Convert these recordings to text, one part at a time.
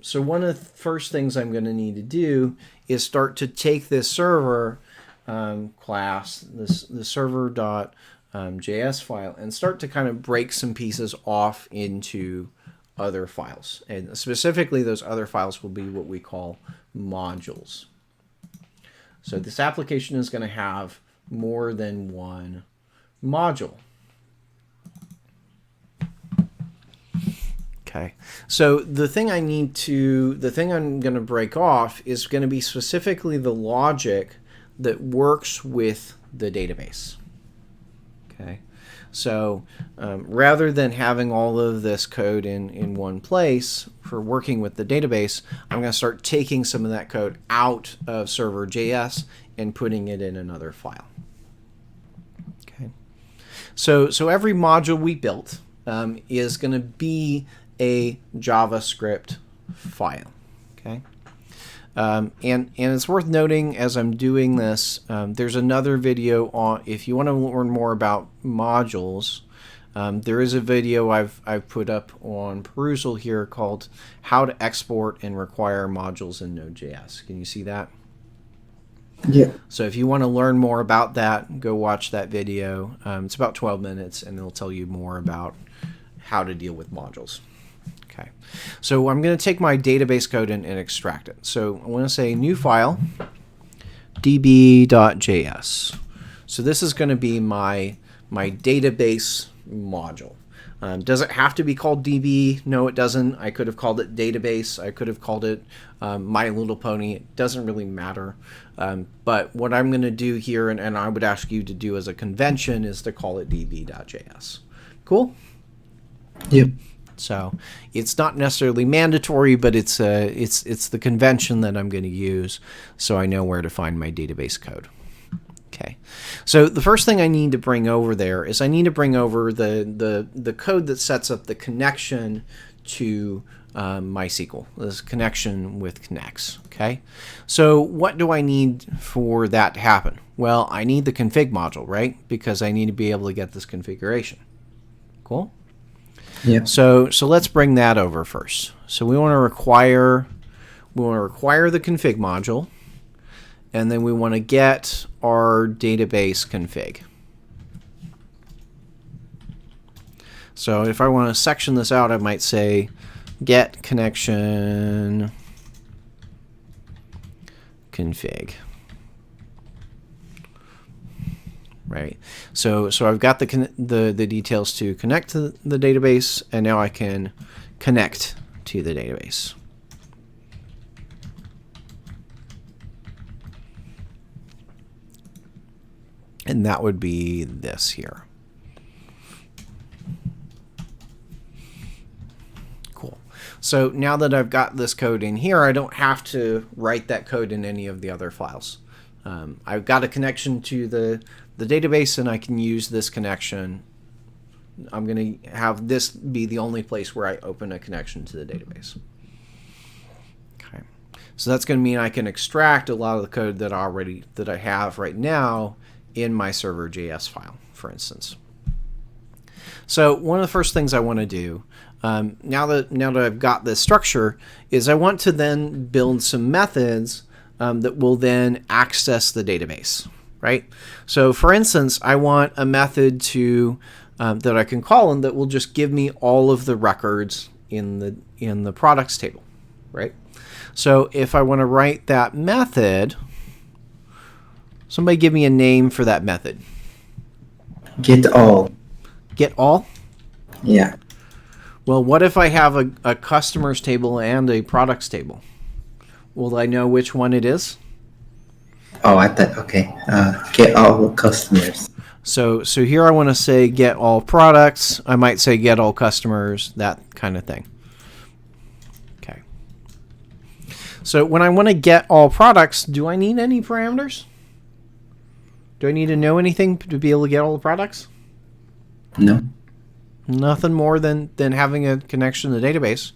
So one of the first things I'm going to need to do is start to take this server class, the server.js file, and start to kind of break some pieces off into other files. And specifically, those other files will be what we call modules. So this application is going to have more than one module. Okay, so the thing I'm going to break off is going to be specifically the logic that works with the database. Okay, so rather than having all of this code in one place for working with the database, I'm going to start taking some of that code out of server.js and putting it in another file. Okay, so every module we built is going to be a JavaScript file. Okay, and it's worth noting as I'm doing this, there's another video on, if you want to learn more about modules, there is a video I've put up on perusal here called How to Export and Require Modules in Node.js. Can you see that? Yeah. So if you want to learn more about that, go watch that video. It's about 12 minutes, and it'll tell you more about how to deal with modules. Okay, so I'm going to take my database code and extract it. So I want to say new file, db.js. So this is going to be my database module. Does it have to be called DB? No, it doesn't. I could have called it database. I could have called it My Little Pony. It doesn't really matter. But what I'm going to do here, and I would ask you to do as a convention, is to call it db.js. Cool? Yep. So it's not necessarily mandatory, but it's the convention that I'm going to use, so I know where to find my database code. Okay, so the first thing I need to bring over there is I need to bring over the code that sets up the connection to MySQL, this connection with connects. Okay, so what do I need for that to happen? Well, I need the config module, right? Because I need to be able to get this configuration. Cool. Yeah. So let's bring that over first. So we want to require the config module, and then we want to get our database config. So if I want to section this out, I might say get connection config. Right. So I've got the details to connect to the database, and now I can connect to the database. And that would be this here. Cool. So now that I've got this code in here, I don't have to write that code in any of the other files. I've got a connection to the database, and I can use this connection. I'm going to have this be the only place where I open a connection to the database. Okay, so that's going to mean I can extract a lot of the code that I have right now in my server.js file, for instance. So one of the first things I want to do now that I've got this structure is I want to then build some methods that will then access the database. Right? So for instance, I want a method to that I can call and that will just give me all of the records in the products table. Right? So if I want to write that method, somebody give me a name for that method. Get all. Get all? Yeah. Well, what if I have a customers table and a products table? Will I know which one it is? Oh, I thought, okay. Get all customers. So here I want to say get all products. I might say get all customers, that kind of thing. Okay. So when I want to get all products, do I need any parameters? Do I need to know anything to be able to get all the products? No. Nothing more than having a connection to the database.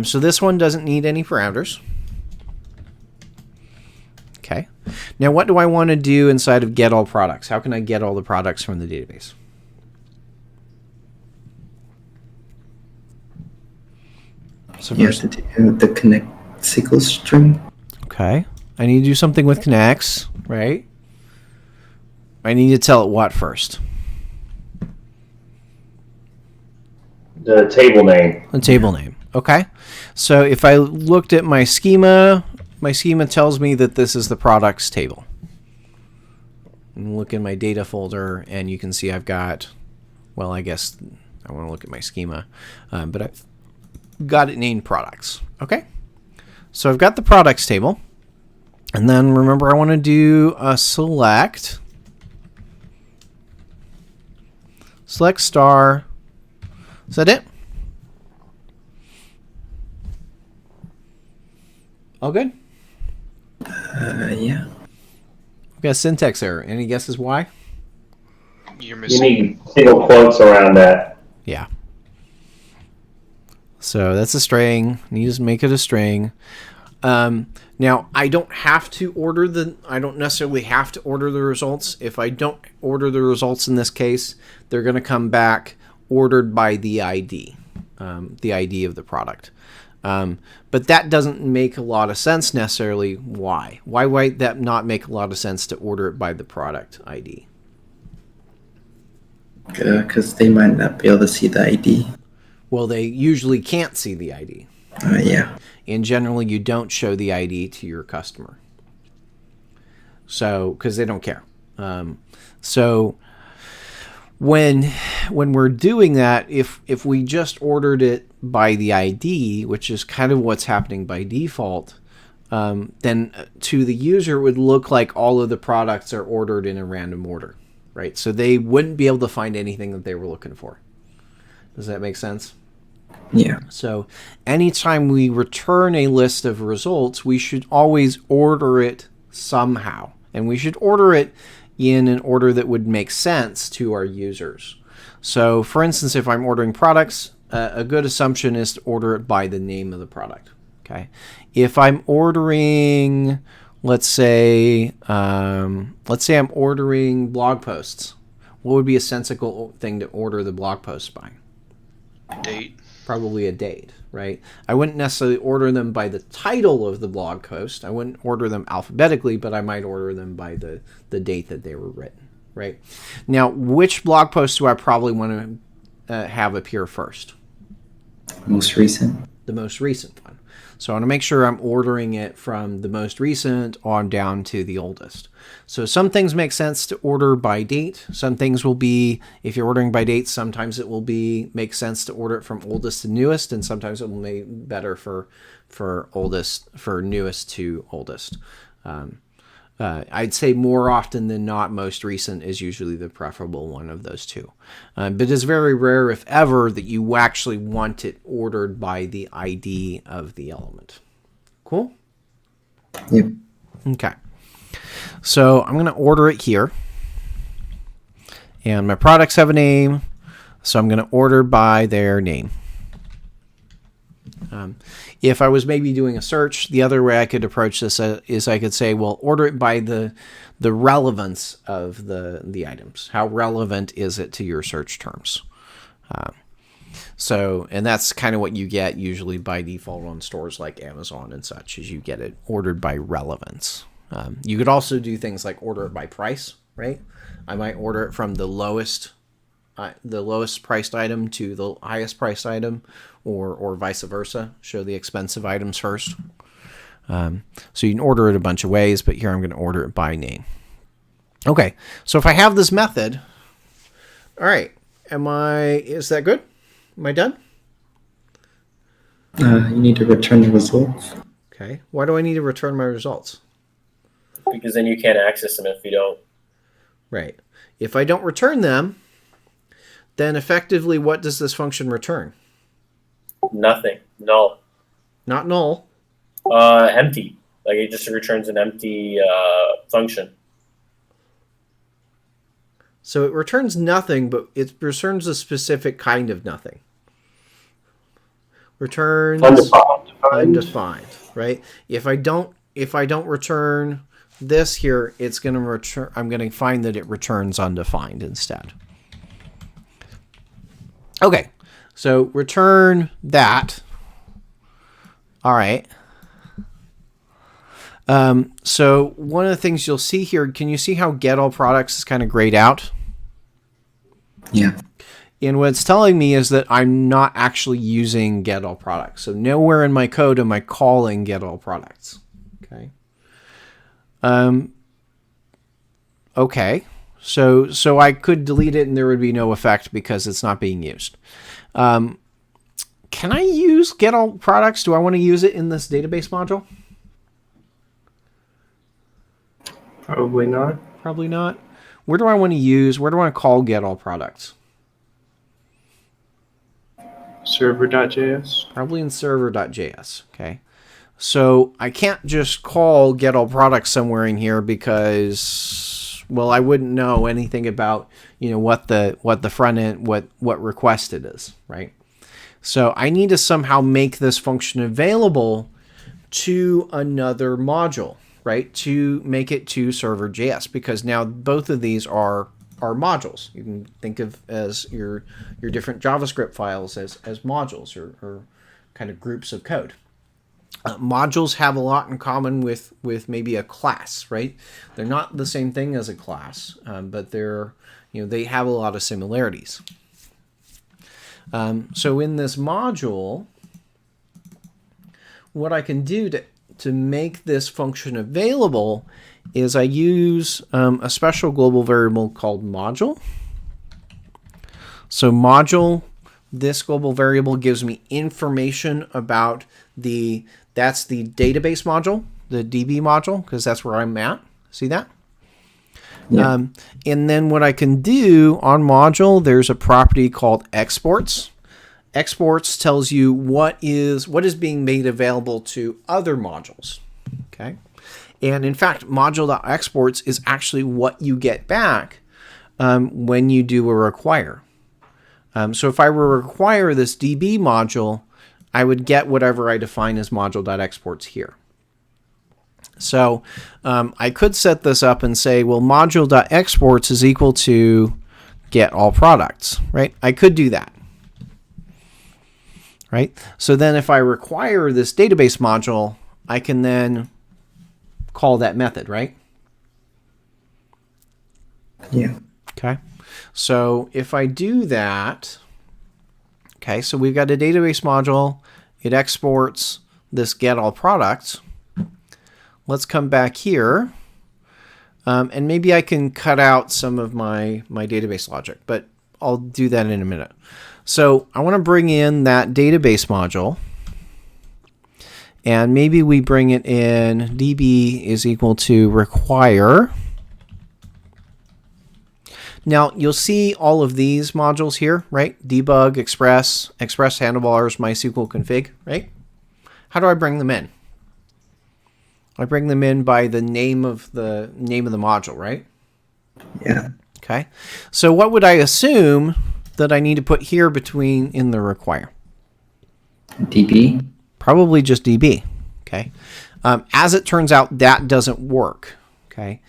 So this one doesn't need any parameters. Okay. Now what do I want to do inside of get all products? How can I get all the products from the database? So You have to do the connect Sql string. okay, I need to do something with connects, right? I need to tell it what first? The table name. The table name. Okay. So if I looked at my schema tells me that this is the products table. And look in my data folder, and you can see I've got, well, I guess I want to look at my schema, but I've got it named products. Okay. So I've got the products table. And then remember, I want to do a select star. Is that it? All good? Yeah. I've got a syntax error. Any guesses why? You need single quotes around that. Yeah. So that's a string. You just make it a string. Now I don't necessarily have to order the results. If I don't order the results in this case, they're going to come back ordered by the ID of the product. But that doesn't make a lot of sense necessarily. Why? Why might that not make a lot of sense to order it by the product ID? Because they might not be able to see the ID. Well, they usually can't see the ID. Yeah. And generally, you don't show the ID to your customer. So, because they don't care. So when we're doing that, if we just ordered it by the ID, which is kind of what's happening by default, then to the user it would look like all of the products are ordered in a random order, right? So they wouldn't be able to find anything that they were looking for. Does that make sense? Yeah. So anytime we return a list of results, we should always order it somehow. And we should order it in an order that would make sense to our users. So for instance, if I'm ordering products, a good assumption is to order it by the name of the product. Okay. If I'm ordering, let's say I'm ordering blog posts, what would be a sensible thing to order the blog posts by? Date. Probably a date, right? I wouldn't necessarily order them by the title of the blog post. I wouldn't order them alphabetically, but I might order them by the date that they were written, right? Now, which blog post do I probably want to have appear first? Most recent. The most recent one. So I want to make sure I'm ordering it from the most recent on down to the oldest. So some things make sense to order by date. Some things will be, if you're ordering by date, sometimes it will make sense to order it from oldest to newest, and sometimes it will make better for newest to oldest. I'd say more often than not, most recent is usually the preferable one of those two. But it's very rare, if ever, that you actually want it ordered by the ID of the element. Cool? Yep. Okay. So I'm going to order it here. And my products have a name, so I'm going to order by their name. If I was maybe doing a search, the other way I could approach this is I could say, well, order it by the relevance of the items. How relevant is it to your search terms? And that's kind of what you get usually by default on stores like Amazon and such, is you get it ordered by relevance. You could also do things like order it by price, right? I might order it from the lowest priced item to the highest priced item, or vice versa. Show the expensive items first. So you can order it a bunch of ways, but here I'm going to order it by name. Okay, so if I have this method, all right, is that good? Am I done? You need to return the results. Okay, why do I need to return my results? Because then you can't access them if you don't. Right. If I don't return them, then effectively what does this function return? Nothing. Null. Not null. Empty. Like it just returns an empty function. So it returns nothing, but it returns a specific kind of nothing. Returns undefined, right? If I don't return this here, it's going to return. I'm going to find that it returns undefined instead. Okay, so return that. All right. So one of the things you'll see here, can you see how get all products is kind of grayed out? Yeah. And what it's telling me is that I'm not actually using get all products. So nowhere in my code am I calling get all products. Okay. Okay. So I could delete it and there would be no effect because it's not being used. Can I use get all products? Do I want to use it in this database module? Probably not. Probably not. Where do I want to call get all products? Server.js. Probably in server.js. Okay. So I can't just call get all products somewhere in here because, well, I wouldn't know anything about, what the front end, what request it is, right? So I need to somehow make this function available to another module, right? To make it to server.js, because now both of these are modules. You can think of as your different JavaScript files as modules or kind of groups of code. Modules have a lot in common with maybe a class, right? They're not the same thing as a class, but they have a lot of similarities. So in this module, what I can do to make this function available is I use a special global variable called module. So module, this global variable gives me information about that's the database module, the DB module, because that's where I'm at. See that? Yeah. And then what I can do on module, there's a property called exports. Exports tells you what is being made available to other modules. Okay. And in fact, module.exports is actually what you get back when you do a require. So if I were to require this DB module, I would get whatever I define as module.exports here. So I could set this up and say, well, module.exports is equal to get all products, right? I could do that, right? So then if I require this database module, I can then call that method, right? Yeah. Okay. So if I do that, okay, so we've got a database module. It exports this get all products. Let's come back here. And maybe I can cut out some of my database logic, but I'll do that in a minute. So I want to bring in that database module. And maybe we bring it in db is equal to require. Now you'll see all of these modules here, right? Debug, Express handlebars, MySQL config, right? How do I bring them in? I bring them in by the name of the module, right? Yeah. Okay. So what would I assume that I need to put here in the require? DB. Probably just DB. Okay. As it turns out, that doesn't work. Okay.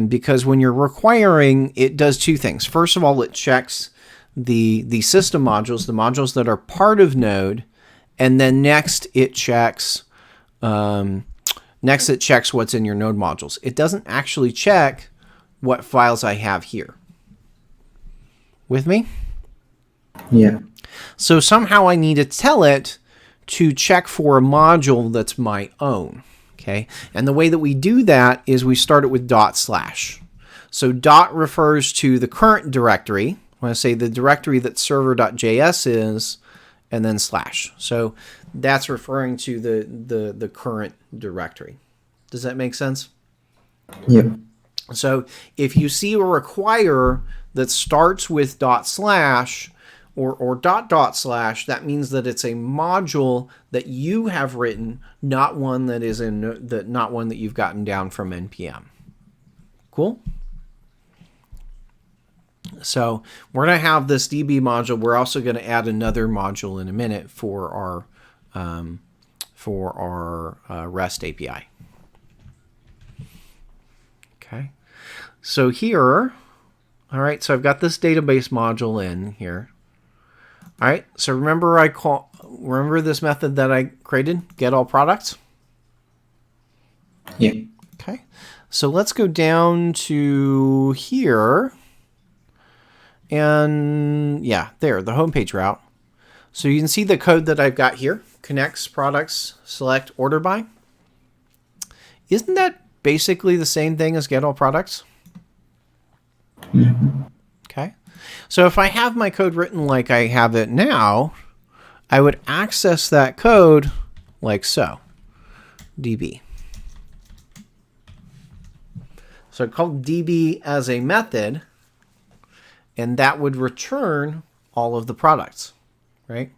Because when you're requiring, it does two things. First of all, it checks the system modules, the modules that are part of Node, and then next it checks what's in your Node modules. It doesn't actually check what files I have here. With me? Yeah. So somehow I need to tell it to check for a module that's my own. Okay, and the way that we do that is we start it with /. So dot refers to the current directory. I want to say the directory that server.js is, and then /. So that's referring to the current directory. Does that make sense? Yeah. So if you see a require that starts with // or // that means that it's a module that you have written, not one that you've gotten down from npm. Cool. So we're going to have this DB module. We're also going to add another module in a minute for our REST API. Okay. So here, all right. So I've got this database module in here. All right. So remember this method that I created, get all products? Yeah. Okay. So let's go down to here. And yeah, there, the homepage route. So you can see the code that I've got here. Connects, products, select, order by. Isn't that basically the same thing as get all products? Mm-hmm. Okay. So if I have my code written like I have it now, I would access that code like so. DB. So I call DB as a method, and that would return all of the products, right?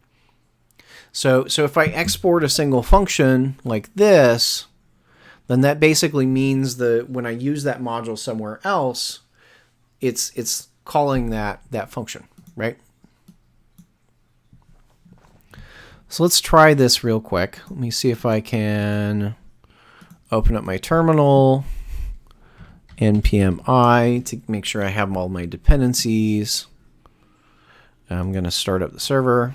So if I export a single function like this, then that basically means that when I use that module somewhere else, it's calling that function, right? So let's try this real quick. Let me see if I can open up my terminal, npm I to make sure I have all my dependencies. I'm going to start up the server.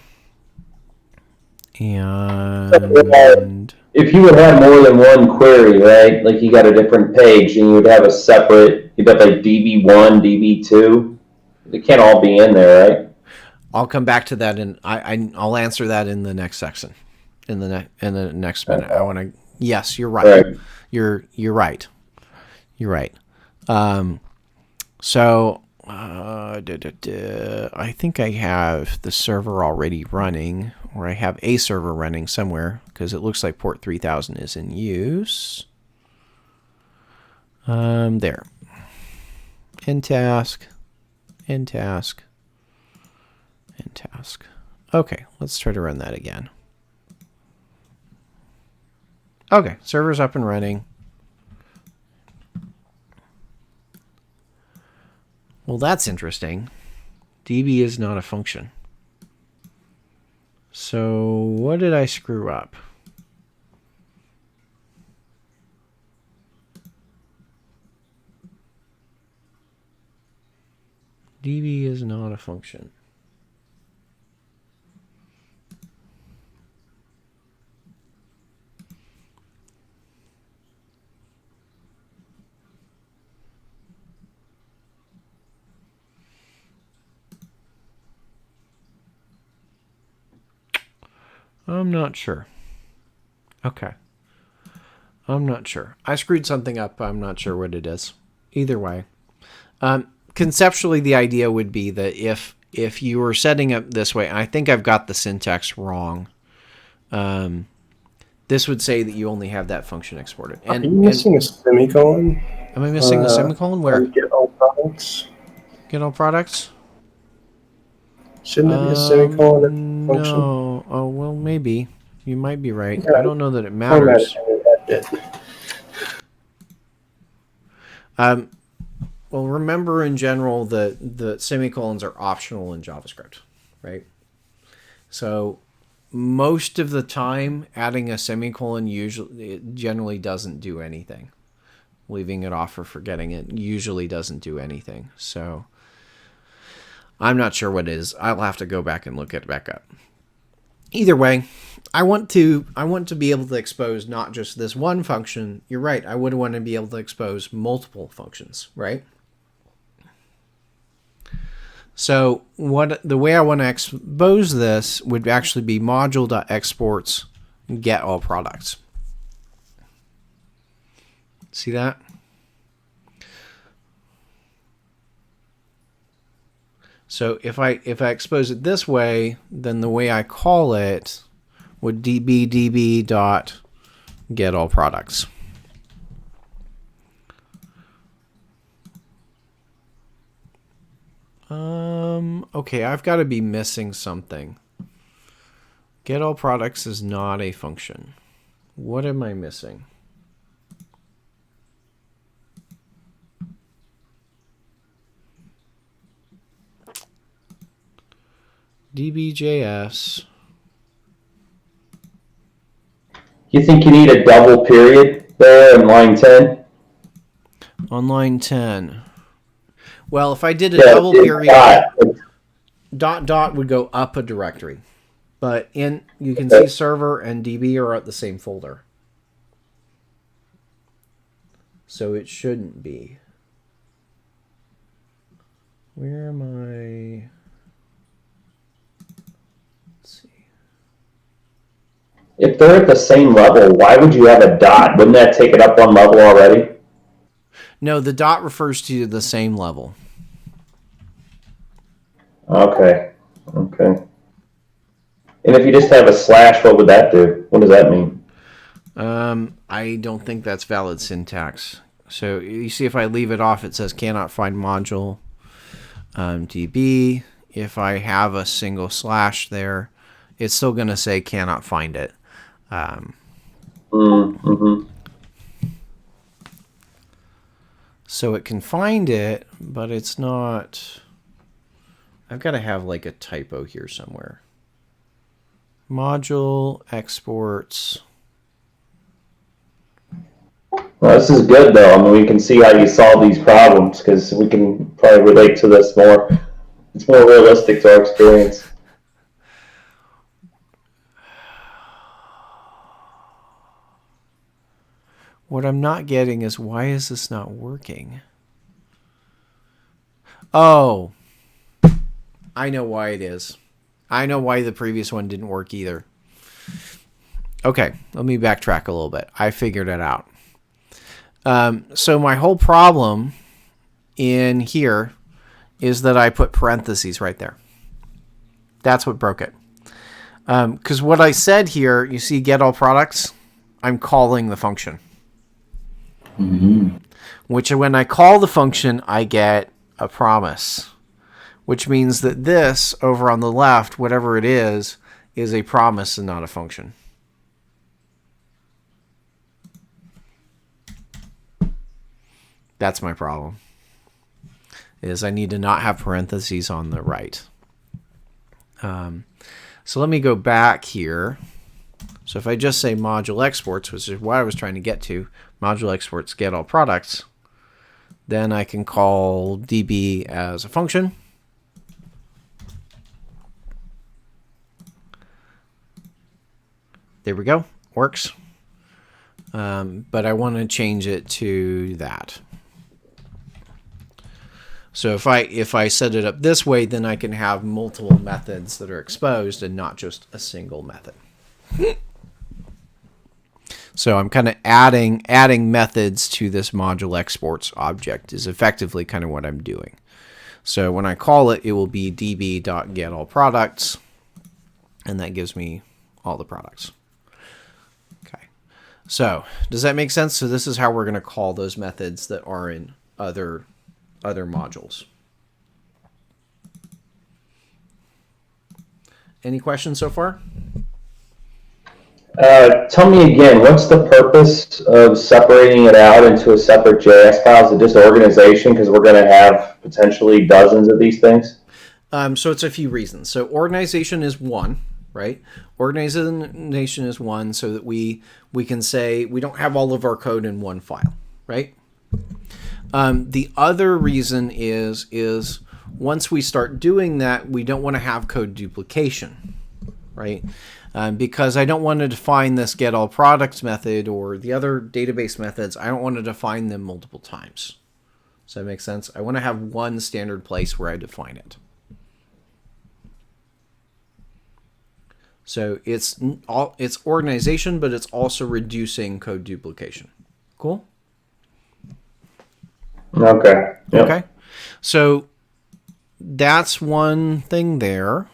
And if you would have more than one query, right? Like you got a different page and you would have a separate, you'd have like DB1, DB2. They can't all be in there, right? I'll come back to that, and I'll answer that in the next section, in the next minute. I want to. Yes, you're right. Right. You're right. You're right. So I think I have the server already running, or I have a server running somewhere, because it looks like port 3000 is in use. There. In task. Okay, let's try to run that again. Okay, server's up and running. Well, that's interesting. DB is not a function. So what did I screw up? DB is not a function. I'm not sure. Okay. I'm not sure. I screwed something up. I'm not sure what it is. Either way. Conceptually, the idea would be that if you were setting up this way, and I think I've got the syntax wrong, this would say that you only have that function exported. Are you missing a semicolon? Am I missing a semicolon? Where? Get all products. Get all products? Shouldn't there be a semicolon in the function? No. Oh, well, maybe. You might be right. Yeah, I don't know that it matters. Well, remember in general that the semicolons are optional in JavaScript, right? So most of the time, adding a semicolon generally doesn't do anything. Leaving it off or forgetting it usually doesn't do anything. So I'm not sure what it is. I'll have to go back and look it back up. Either way, I want to be able to expose not just this one function. You're right. I would want to be able to expose multiple functions, right? So the way I want to expose this would actually be module.exports get all products. See that? So if I expose it this way, then the way I call it would be db dot get all products. Okay, I've got to be missing something. Get all products is not a function. What am I missing? DB.js. You think you need a double period there in line 10? On line 10. Well, if I did a double period, dot dot would go up a directory, but you can see server and DB are at the same folder, so it shouldn't be. Where am I? Let's see. If they're at the same level, why would you have a dot? Wouldn't that take it up one level already? No, the dot refers to the same level. Okay. And if you just have a slash, what would that do? What does that mean? I don't think that's valid syntax. So you see, if I leave it off, it says cannot find module DB. If I have a single slash there, it's still going to say cannot find it. So it can find it, but it's not. I've got to have like a typo here somewhere. Module exports. Well, this is good though. I mean, we can see how you solve these problems because we can probably relate to this more. It's more realistic to our experience. What I'm not getting is, why is this not working? Oh, I know why it is. I know why the previous one didn't work either. Okay, let me backtrack a little bit. I figured it out. So my whole problem in here is that I put parentheses right there. That's what broke it. Because what I said here, you see get all products, I'm calling the function. Which when I call the function, I get a promise. Which means that this, over on the left, whatever it is a promise and not a function. That's my problem. Is I need to not have parentheses on the right. So let me go back here. So if I just say module exports, which is what I was trying to get to, module exports get all products, then I can call DB as a function. There we go. Works. But I want to change it to that. So if I set it up this way, then I can have multiple methods that are exposed and not just a single method. So I'm kind of adding methods to this module exports object is effectively kind of what I'm doing. So when I call it, it will be db.getAllProducts, and that gives me all the products. Okay. So does that make sense? So this is how we're going to call those methods that are in other modules. Any questions so far? Tell me again, what's the purpose of separating it out into a separate JS file? Is it just organization because we're going to have potentially dozens of these things? So it's a few reasons. So organization is one, right? Organization is one so that we can say we don't have all of our code in one file, right? The other reason is once we start doing that, we don't want to have code duplication, right? Because I don't want to define this getAllProducts method or the other database methods. I don't want to define them multiple times. Does that make sense? I want to have one standard place where I define it. So it's organization, but it's also reducing code duplication. Cool? Okay. Yep. Okay. So that's one thing there.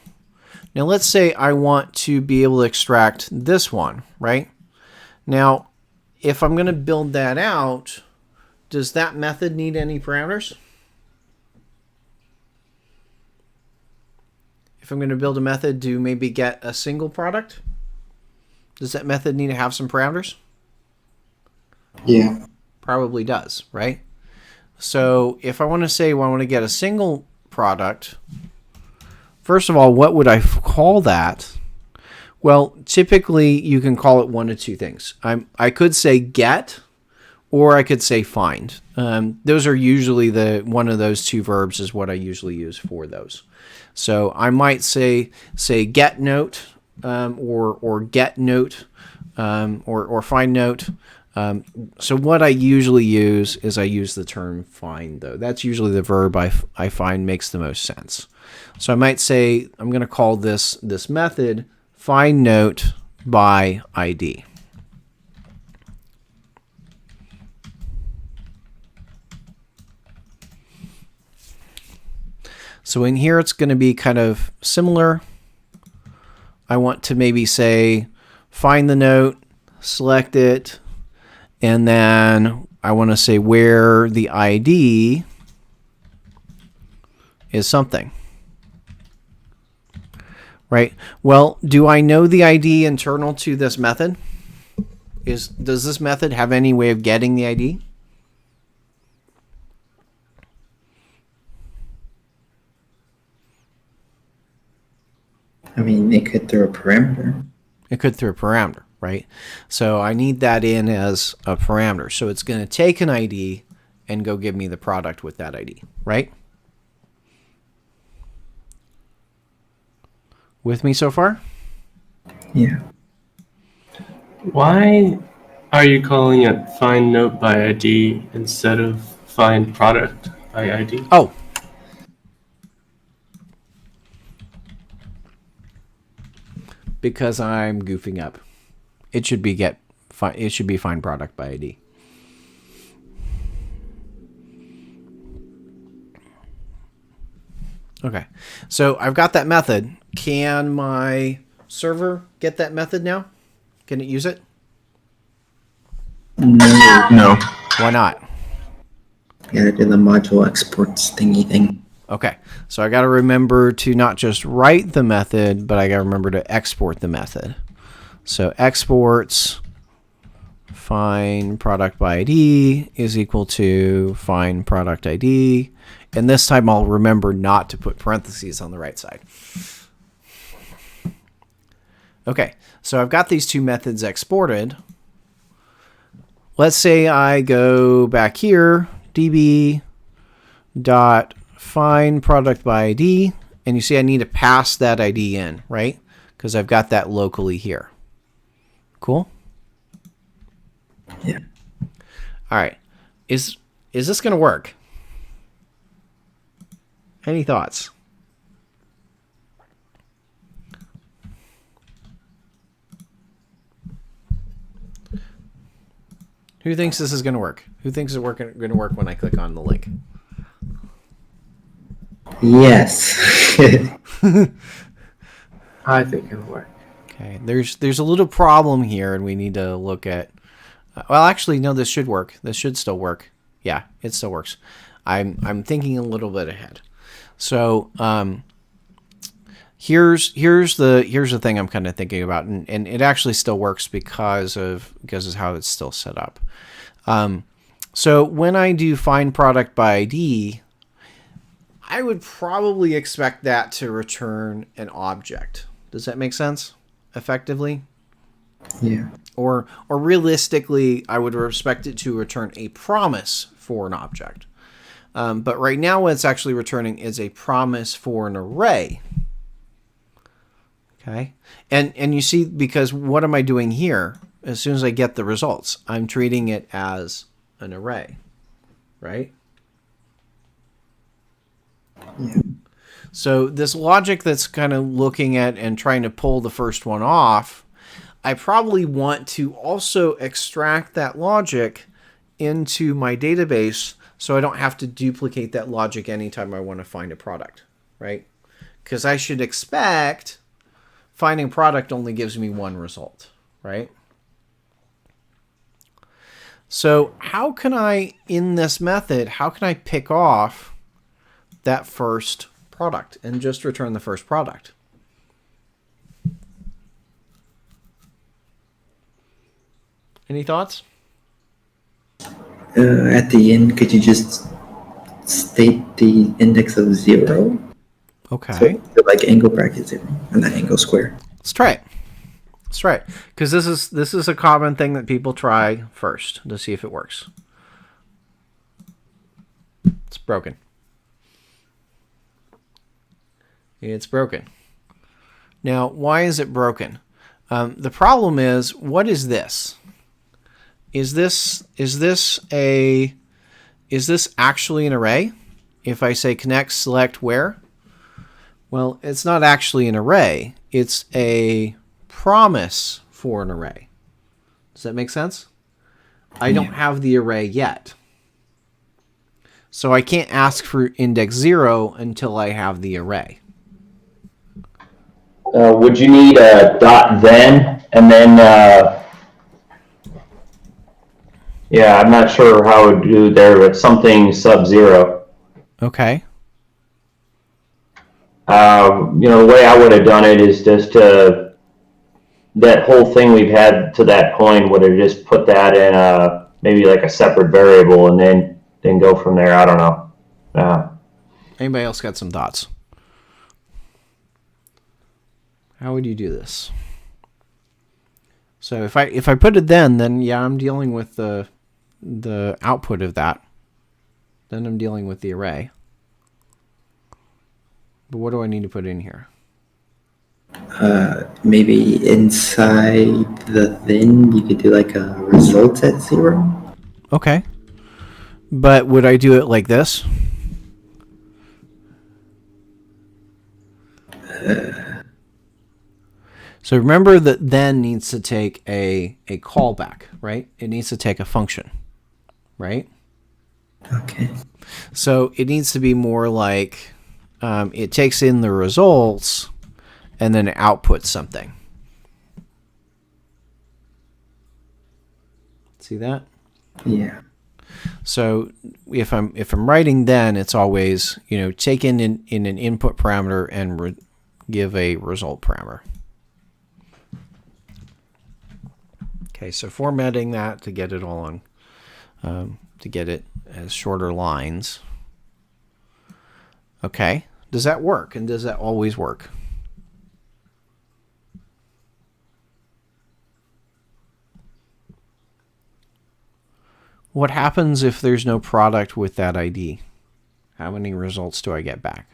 Now let's say I want to be able to extract this one, right? Now, if I'm going to build that out, does that method need any parameters? If I'm going to build a method to maybe get a single product, does that method need to have some parameters? Yeah. Probably does, right? So if I want to say, well, I want to get a single product, first of all, what would I call that? Well, typically you can call it one of two things. I could say get, or I could say find. Those are usually one of those two verbs is what I usually use for those. So I might say get note, or get note, or find note. So what I usually use is I use the term find, though. That's usually the verb I find makes the most sense. So I might say I'm going to call this method find note by ID. So in here it's going to be kind of similar. I want to maybe say find the note, select it, and then I want to say where the ID is something. Right? Well, do I know the ID internal to this method? Does this method have any way of getting the ID? I mean, it could throw a parameter. It could throw a parameter, right? So I need that in as a parameter. So it's going to take an ID and go give me the product with that ID, right? With me so far? Yeah. Why are you calling it find note by ID instead of find product by ID? Oh. Because I'm goofing up. It should be find product by ID. Okay. So I've got that method. Can my server get that method now? Can it use it? No. Why not? Gotta do the module exports thingy thing. Okay. So I got to remember to not just write the method, but I got to remember to export the method. So exports find product by ID is equal to find product ID. And this time I'll remember not to put parentheses on the right side. Okay, so I've got these two methods exported. Let's say I go back here, db dot find product by ID, and you see I need to pass that ID in, right? Because I've got that locally here. Cool? Yeah. All right. Is this going to work? Any thoughts? Who thinks this is going to work? Who thinks it's going to work when I click on the link? Yes. I think it'll work. Okay, there's a little problem here, and we need to look at. Well, actually, no. This should work. This should still work. Yeah, it still works. I'm thinking a little bit ahead. So here's the thing I'm kind of thinking about, and it actually still works because of how it's still set up. So when I do find product by ID, I would probably expect that to return an object. Does that make sense? Effectively? Yeah. Or realistically, I would expect it to return a promise for an object. But right now what it's actually returning is a promise for an array. Okay? And you see, because what am I doing here? As soon as I get the results, I'm treating it as an array. Right? Yeah. So this logic that's kind of looking at and trying to pull the first one off, I probably want to also extract that logic into my database so I don't have to duplicate that logic anytime I want to find a product, right? Because I should expect finding product only gives me one result, right? So how can I, in this method, how can I pick off that first product and just return the first product? Any thoughts? At the end, could you just state the index of 0? Okay. So like angle bracket 0 and not angle square. Let's try it. That's right, because this is a common thing that people try first to see if it works. It's broken. It's broken. Now, why is it broken? The problem is, what is this? Is this actually an array? If I say connect select where? Well, it's not actually an array. It's a promise for an array. Does that make sense? I don't have the array yet. So I can't ask for index 0 until I have the array. Would you need a dot then, and then, yeah, I'm not sure how it would do there, but something sub-0. Okay. The way I would have done it is just that whole thing we've had to that point would have just put that in maybe like a separate variable and then go from there. I don't know. Anybody else got some thoughts? How would you do this? So if I put it then yeah, I'm dealing with the output of that. Then I'm dealing with the array. But what do I need to put in here? Maybe inside the then you could do like a result at 0. Okay. But would I do it like this? So remember that then needs to take a callback, right? It needs to take a function, right? Okay. So it needs to be more like it takes in the results and then it outputs something. See that? Yeah. So if I'm writing then, it's always take in an input parameter and give a result parameter. Okay, so formatting that to get it all on, to get it as shorter lines. Okay, does that work? And does that always work? What happens if there's no product with that ID? How many results do I get back?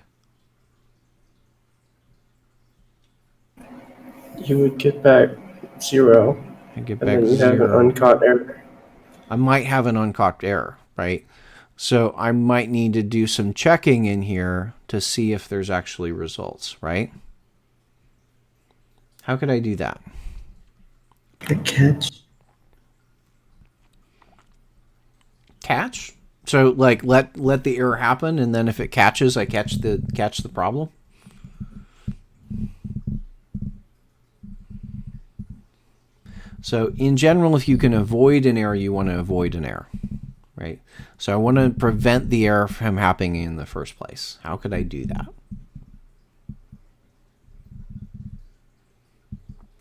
You would get back 0. I get And back then you have an 0. uncaught error. I might have an uncaught error, right? So I might need to do some checking in here to see if there's actually results, right? How could I do that? The catch. Catch? So like let the error happen, and then if it catches, I catch the problem. So in general, if you can avoid an error, you want to avoid an error, right? So I want to prevent the error from happening in the first place. How could I do that?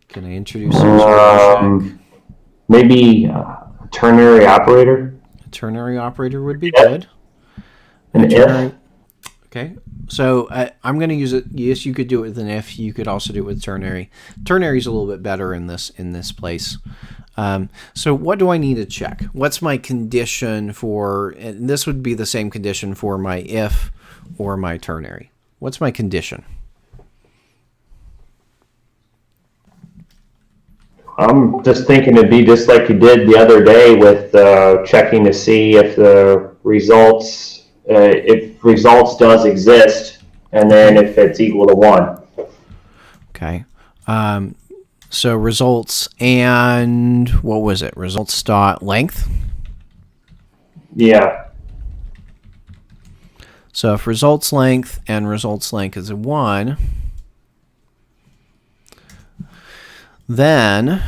Can I introduce some sort of check? Maybe a ternary operator. A ternary operator would be good. An if. Okay, so I'm going to use it. Yes, you could do it with an if. You could also do it with ternary. Ternary is a little bit better in this place. So what do I need to check? What's my condition for? And this would be the same condition for my if or my ternary. What's my condition? I'm just thinking it'd be just like you did the other day with checking to see if the results. If results does exist, and then if it's equal to 1. Okay. So results and what was it? Results dot length. Yeah. So if results length and results length is a 1, then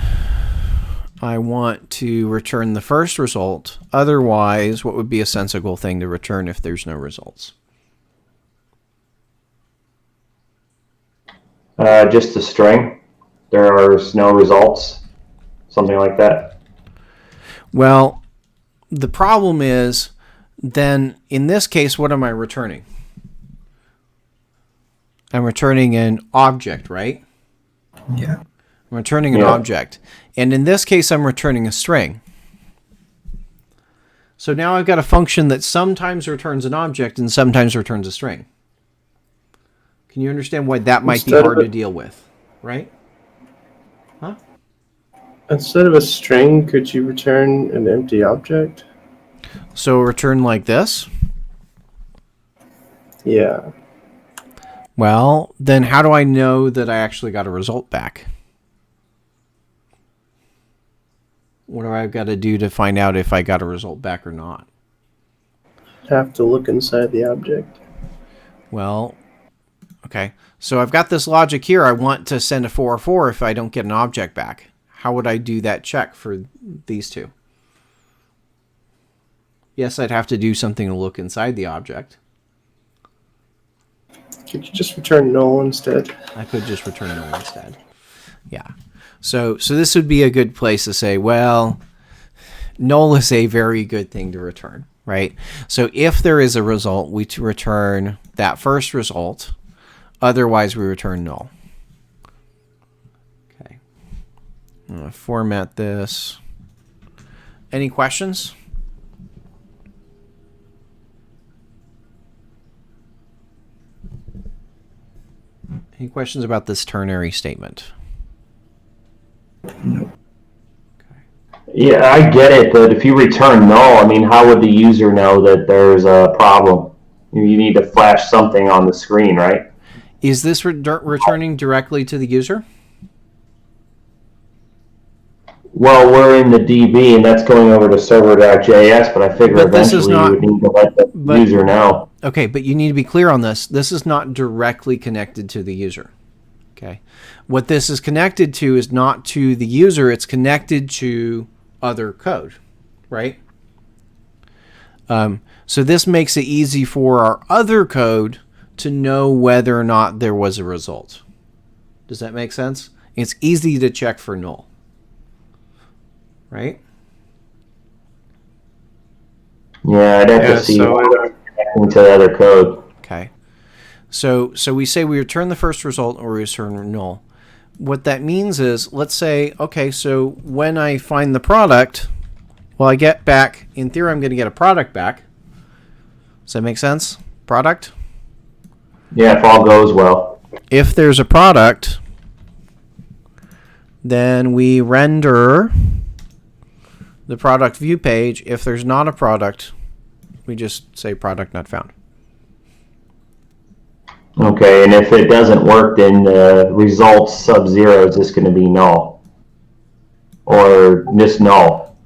I want to return the first result. Otherwise, what would be a sensible thing to return if there's no results? Just a string. There are no results. Something like that. Well, the problem is, then in this case, what am I returning? I'm returning an object, right? Yeah. I'm returning an Yeah. object. And in this case, I'm returning a string. So now I've got a function that sometimes returns an object and sometimes returns a string. Can you understand why that might be Instead of hard a- to deal with? Right? Huh? Instead of a string, could you return an empty object? So return like this? Yeah. Well, then how do I know that I actually got a result back? What do I got to do to find out if I got a result back or not? Have to look inside the object. Well, okay. So I've got this logic here. I want to send a 404 if I don't get an object back. How would I do that check for these two? Yes, I'd have to do something to look inside the object. Could you just return null instead? I could just return null instead. Yeah. So this would be a good place to say, well, null is a very good thing to return, right? So if there is a result, we return that first result. Otherwise, we return null. Okay. I'm going to format this. Any questions? Any questions about this ternary statement? Yeah, I get it, but if you return null, I mean, how would the user know that there's a problem? You need to flash something on the screen, right? Is this returning directly to the user? Well, we're in the DB, and that's going over to server.js, but I figure But this is eventually not- you would need to let the user know. Okay, but you need to be clear on this. This is not directly connected to the user. Okay. What this is connected to is not to the user, it's connected to other code, right? So this makes it easy for our other code to know whether or not there was a result. Does that make sense? It's easy to check for null, right? Yeah, I'd have Yeah, to see so into the other code. Okay. So we say we return the first result or we return null. What that means is, let's say, okay, so when I find the product, well, I get back, in theory, I'm going to get a product back. Does that make sense? Product? Yeah, if all goes well. If there's a product, then we render the product view page. If there's not a product, we just say product not found. Okay, and if it doesn't work, then the result sub-zero is just going to be null. Or just null.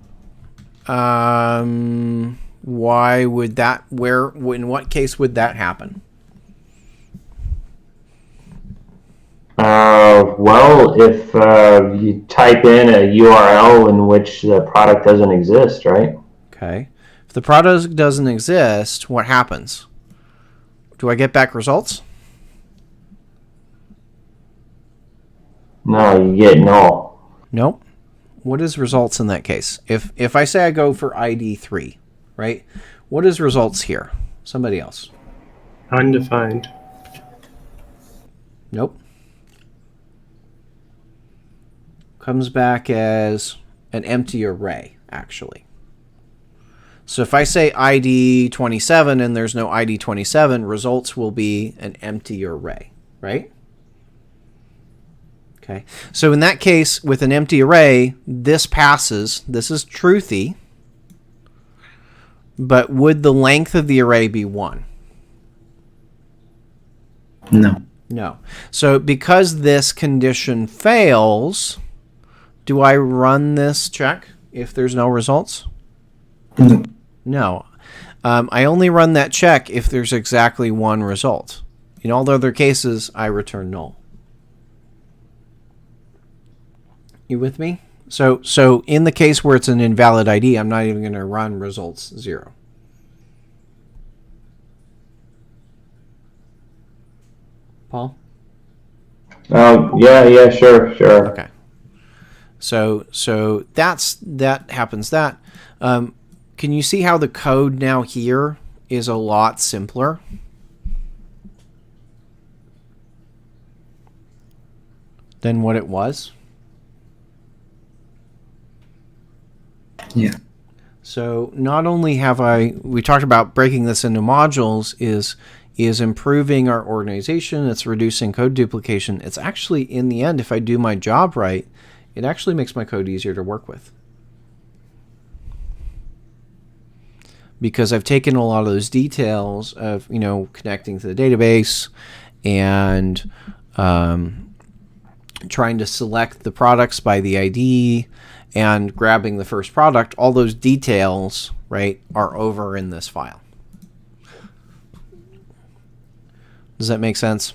Why would that, in what case would that happen? Well, if you type in a URL in which the product doesn't exist, right? Okay. If the product doesn't exist, what happens? Do I get back results? No, you get null. Nope. What is results in that case? If I say I go for ID 3, right? What is results here? Somebody else. Undefined. Nope. Comes back as an empty array, actually. So if I say ID 27 and there's no ID 27, results will be an empty array, right? Okay. So in that case, with an empty array, this passes. This is truthy. But would the length of the array be 1? No. No. So because this condition fails, do I run this check if there's no results? No. No. I only run that check if there's exactly one result. In all the other cases, I return null. You with me? So in the case where it's an invalid ID, I'm not even going to run results 0. Paul? Yeah, sure. Okay. So that happens. Can you see how the code now here is a lot simpler? Than what it was? Yeah. So not only have we talked about breaking this into modules is improving our organization, it's reducing code duplication. It's actually, in the end, if I do my job right, it actually makes my code easier to work with. Because I've taken a lot of those details of, connecting to the database and trying to select the products by the ID and grabbing the first product. All those details, right, are over in this file. Does that make sense?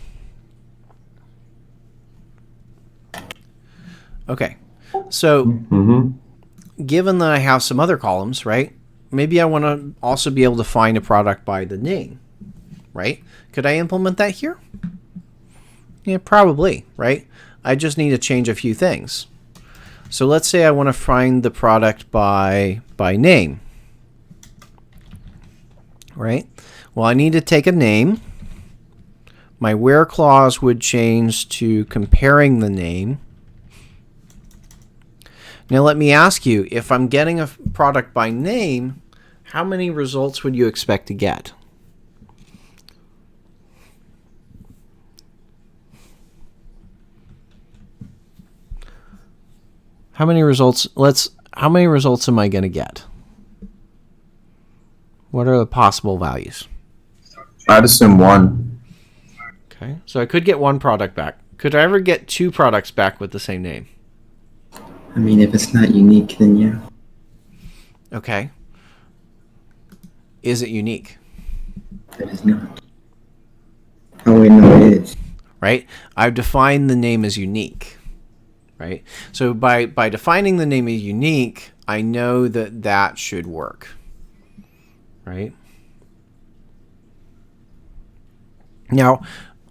Okay. So given that I have some other columns, right, maybe I want to also be able to find a product by the name, right? Could I implement that here? Yeah, probably, right? I just need to change a few things. So let's say I want to find the product by name, right? Well, I need to take a name. My where clause would change to comparing the name. Now let me ask you, if I'm getting a product by name, how many results would you expect to get? How many results am I going to get? What are the possible values? I'd assume 1. Okay, so I could get 1 product back. Could I ever get 2 products back with the same name? I mean, if it's not unique, then yeah. Okay. Is it unique? It is not. Oh, wait, no, it is. Right? I've defined the name as unique. Right? So by defining the name as unique, I know that should work. Right? Now,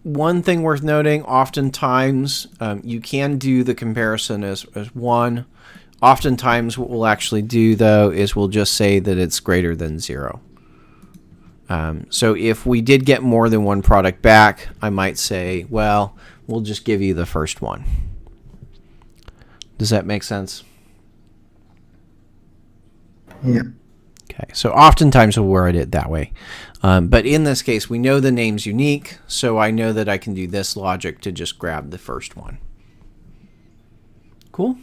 one thing worth noting, oftentimes you can do the comparison as 1. Oftentimes what we'll actually do, though, is we'll just say that it's greater than 0. So if we did get more than 1 product back, I might say, well, we'll just give you the first one. Does that make sense? Yeah. Okay, so oftentimes we'll word it that way. But in this case, we know the name's unique, so I know that I can do this logic to just grab the first one. Cool?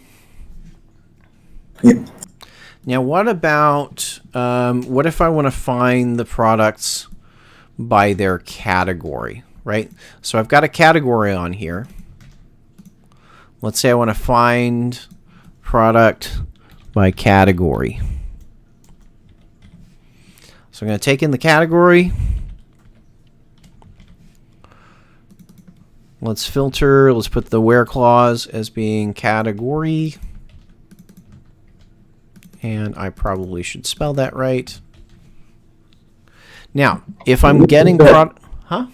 Yeah. Now, what about, what if I want to find the products by their category, right? So I've got a category on here. Let's say I want to find product by category. So I'm going to take in the category. Let's filter. Let's put the where clause as being category. And I probably should spell that right. Now, if I'm getting product... Huh?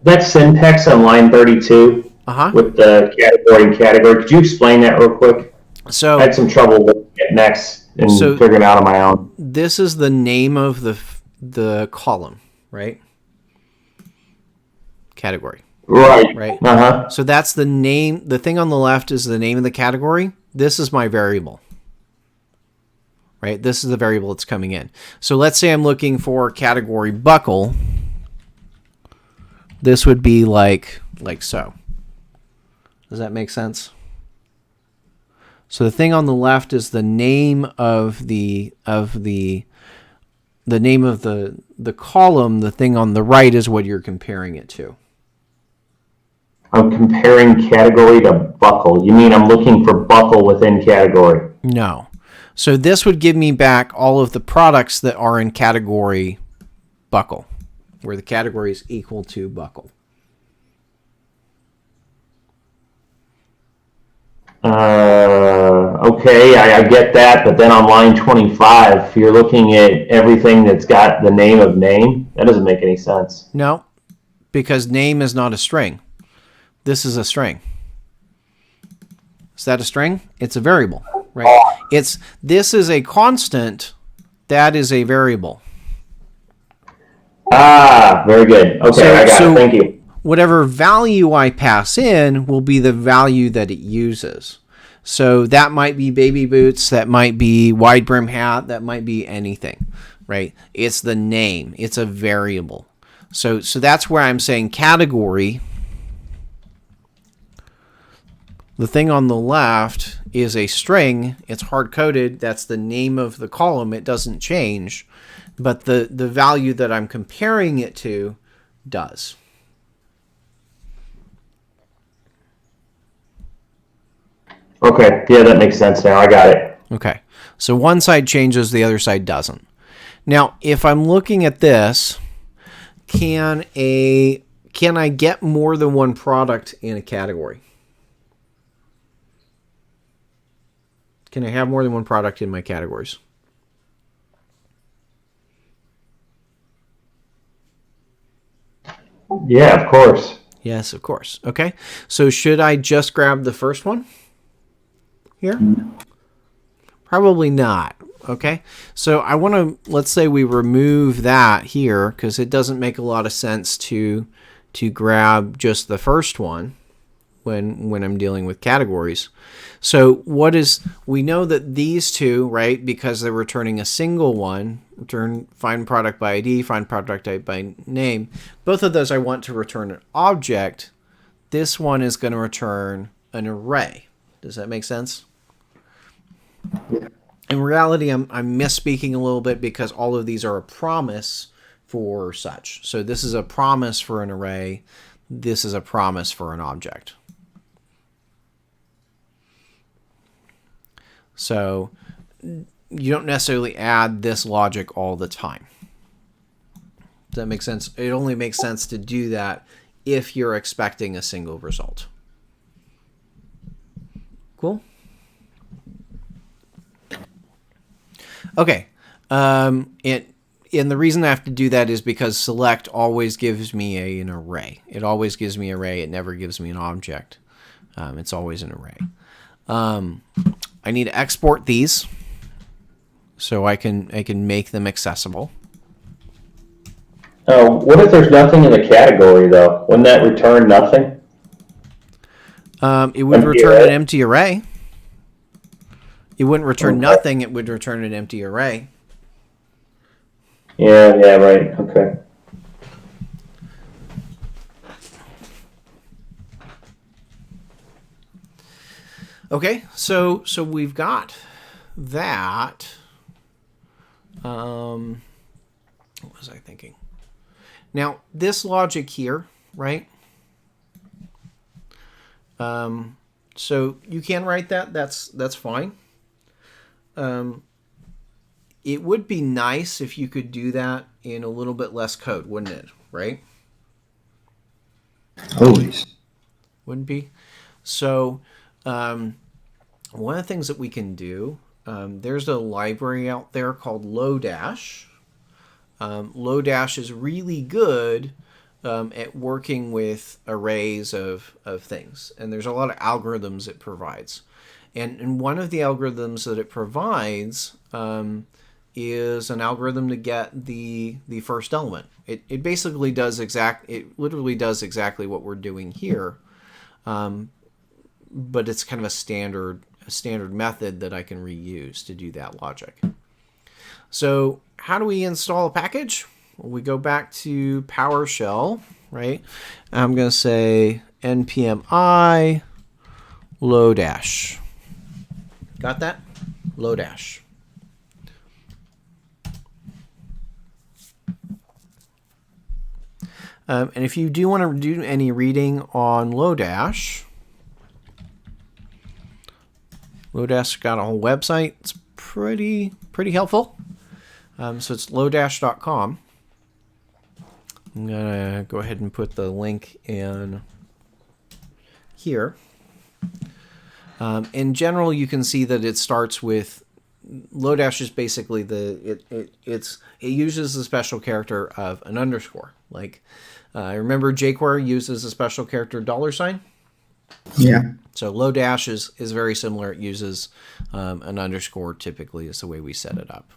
That syntax on line 32 with the category and category, could you explain that real quick? So I had some trouble looking at next and figuring it out on my own. This is the name of the column, right? Category. Right. Right. Uh-huh. So that's the name. The thing on the left is the name of the category. This is my variable. Right? This is the variable that's coming in. So let's say I'm looking for category buckle. This would be like so. Does that make sense? So the thing on the left is the name of the name of the column. The thing on the right is what you're comparing it to. I'm comparing category to buckle. You mean I'm looking for buckle within category? No. So this would give me back all of the products that are in category buckle, where the category is equal to buckle. Okay, I get that, but then on line 25, you're looking at everything that's got the name of name. That doesn't make any sense. No, because name is not a string. This is a string. Is that a string? It's a variable, right? This is a constant. That is a variable. Ah, very good. Okay, I got it. Thank you. Whatever value I pass in will be the value that it uses. So that might be baby boots, that might be wide brim hat, that might be anything, right? It's the name. It's a variable. So that's where I'm saying category. The thing on the left is a string. It's hard-coded. That's the name of the column. It doesn't change. But the value that I'm comparing it to does. Okay, yeah, that makes sense now. I got it. Okay, so one side changes, the other side doesn't. Now, if I'm looking at this, can I get more than one product in a category? Can I have more than one product in my categories? Yeah, of course. Yes, of course. Okay, so should I just grab the first one here? Probably not. Okay, so I want to, let's say we remove that here because it doesn't make a lot of sense to grab just the first one when I'm dealing with categories. So we know that these two, right, because they're returning a single one, return find product by ID, find product type by name, both of those I want to return an object. This one is going to return an array. Does that make sense? Yeah. In reality, I'm misspeaking a little bit because all of these are a promise for such. So this is a promise for an array. This is a promise for an object. So you don't necessarily add this logic all the time. Does that make sense? It only makes sense to do that if you're expecting a single result. Cool? Okay. And the reason I have to do that is because select always gives me an array. It always gives me an array. It never gives me an object. It's always an array. I need to export these so I can make them accessible. What if there's nothing in the category, though? Wouldn't that return nothing? It would return an empty array. It wouldn't return nothing. It would return an empty array. Yeah, right. Okay. Okay, so we've got that. What was I thinking? Now, this logic here, right? So you can write that. That's fine. It would be nice if you could do that in a little bit less code, wouldn't it? Right? Always. Wouldn't be. So one of the things that we can do, there's a library out there called Lodash. Lodash is really good at working with arrays of things. And there's a lot of algorithms it provides. And one of the algorithms that it provides is an algorithm to get the first element. It basically does literally does exactly what we're doing here. But it's kind of a standard method that I can reuse to do that logic. So how do we install a package? Well, we go back to PowerShell, right? I'm going to say npm I Lodash. Got that? Lodash. And if you do want to do any reading on Lodash, Lodash got a whole website. It's pretty helpful. So it's lodash.com. I'm going to go ahead and put the link in here. In general, you can see that it starts with Lodash is basically it uses the special character of an underscore. Like remember jQuery uses a special character $? Yeah. So Lodash is very similar. It uses an underscore typically is the way we set it up.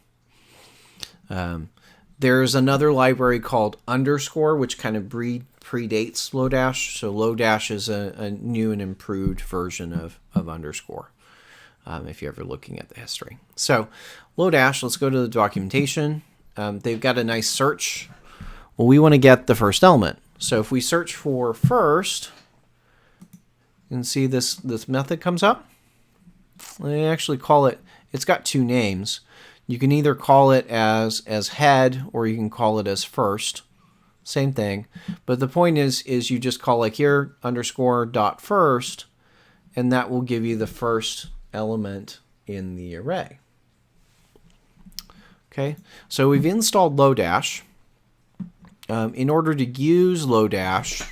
There's another library called Underscore, which kind of predates Lodash. So Lodash is a new and improved version of Underscore. if you're ever looking at the history. So Lodash, let's go to the documentation. They've got a nice search. Well, we want to get the first element. So if we search for first, you can see this method comes up. They actually call it, it's got two names. You can either call it as head or you can call it as first. Same thing. But the point is you just call like here underscore dot first, and that will give you the first element in the array. Okay, so we've installed Lodash. In order to use Lodash,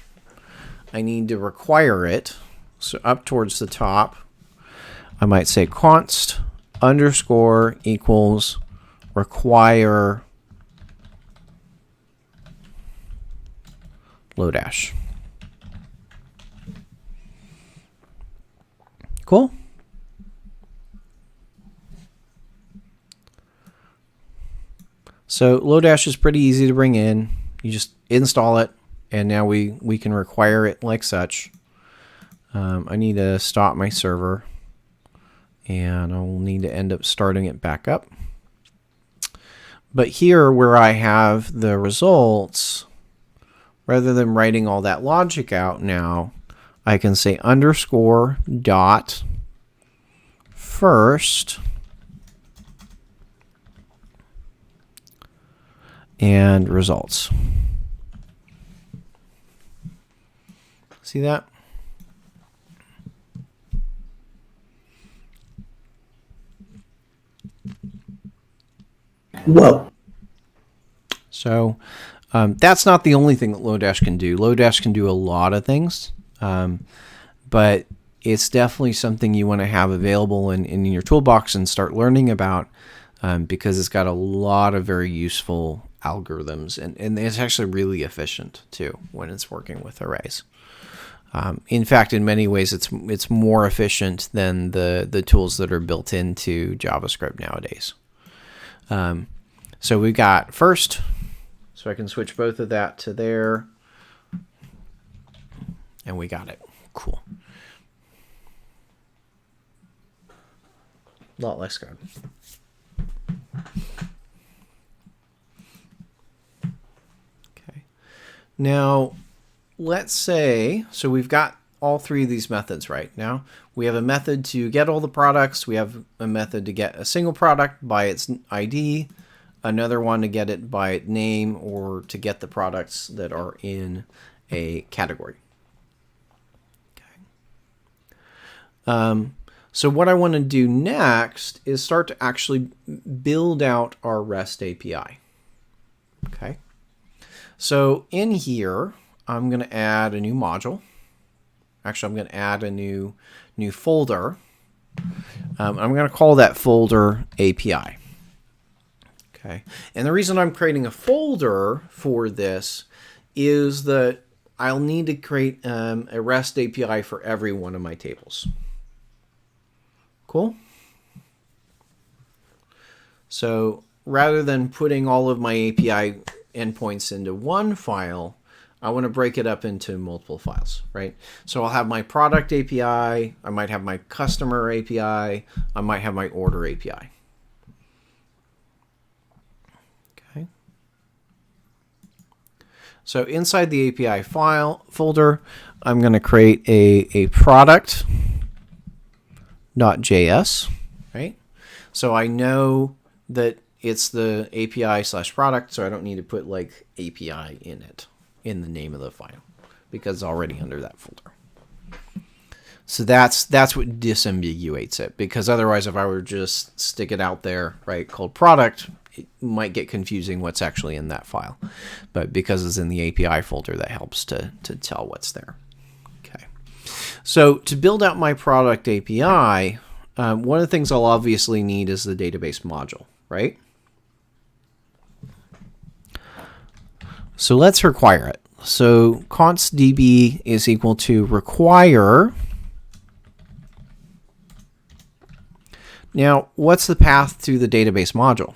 I need to require it. So up towards the top, I might say const underscore equals require Lodash. Cool. So Lodash is pretty easy to bring in. You just install it, and now we can require it like such. I need to stop my server, and I will need to end up starting it back up. But here where I have the results, rather than writing all that logic out now, I can say underscore dot first and results. See that? Whoa. So that's not the only thing that Lodash can do. Lodash can do a lot of things, but it's definitely something you want to have available in your toolbox and start learning about, because it's got a lot of very useful algorithms, and it's actually really efficient too when it's working with arrays. In fact, in many ways, it's more efficient than the tools that are built into JavaScript nowadays. So we got first, so I can switch both of that to there, and we got it. Cool. A lot less code. Okay. Now, let's say, so we've got all three of these methods right now. We have a method to get all the products. We have a method to get a single product by its ID, another one to get it by its name, or to get the products that are in a category. Okay. So what I want to do next is start to actually build out our REST API. Okay. So in here, I'm going to add a new module. Actually, I'm going to add a new folder. I'm going to call that folder API. Okay. And the reason I'm creating a folder for this is that I'll need to create a REST API for every one of my tables. Cool. So rather than putting all of my API endpoints into one file, I want to break it up into multiple files, right? So I'll have my product API, I might have my customer API, I might have my order API. Okay. So inside the API file folder, I'm going to create a product.js, right? So I know that it's the API/product, so I don't need to put like API in it, in the name of the file, because it's already under that folder. So that's what disambiguates it, because otherwise if I were just stick it out there, right, called product, it might get confusing what's actually in that file. But because it's in the API folder, that helps to tell what's there. Okay. So to build out my product API, one of the things I'll obviously need is the database module, right? So let's require it. So const db is equal to require. Now, what's the path to the database module?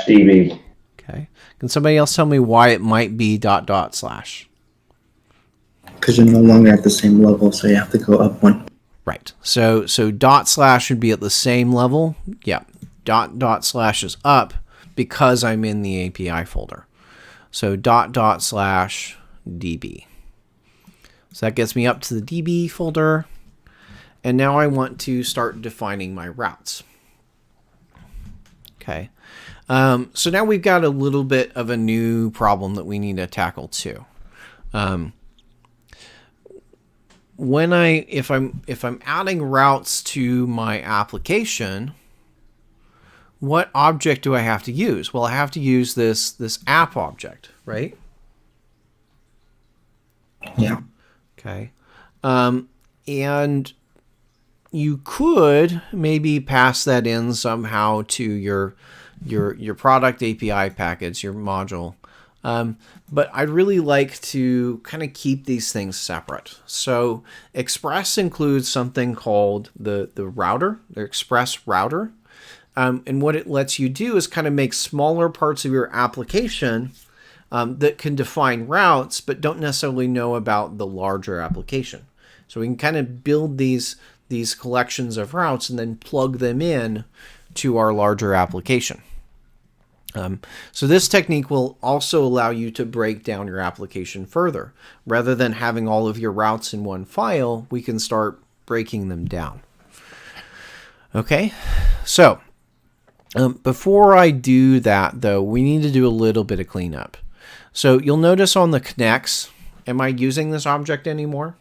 /db. Okay. Can somebody else tell me why it might be //? Because you're no longer at the same level, so you have to go up one. Right. So dot slash should be at the same level. Yeah. Dot slash is up because I'm in the API folder. So dot slash DB. So that gets me up to the DB folder. And now I want to start defining my routes. Okay. So now we've got a little bit of a new problem that we need to tackle too. If I'm adding routes to my application, what object do I have to use? Well, I have to use this app object, right? Yeah. Okay. And you could maybe pass that in somehow to your product API package, your module. But I'd really like to kind of keep these things separate. So Express includes something called the router, the Express router. And what it lets you do is kind of make smaller parts of your application that can define routes, but don't necessarily know about the larger application. So we can kind of build these collections of routes and then plug them in to our larger application. So this technique will also allow you to break down your application further. Rather than having all of your routes in one file, we can start breaking them down. Okay, so before I do that, though, we need to do a little bit of cleanup. So you'll notice on the connects, am I using this object anymore?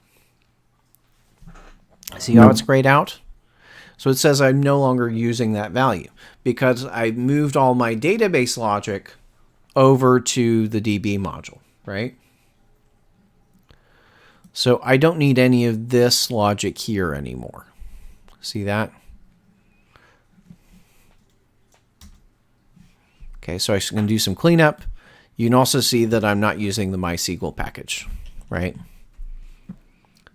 See how it's grayed out? So it says I'm no longer using that value because I moved all my database logic over to the DB module, right? So I don't need any of this logic here anymore. See that? Okay, so I'm going to do some cleanup. You can also see that I'm not using the MySQL package, right?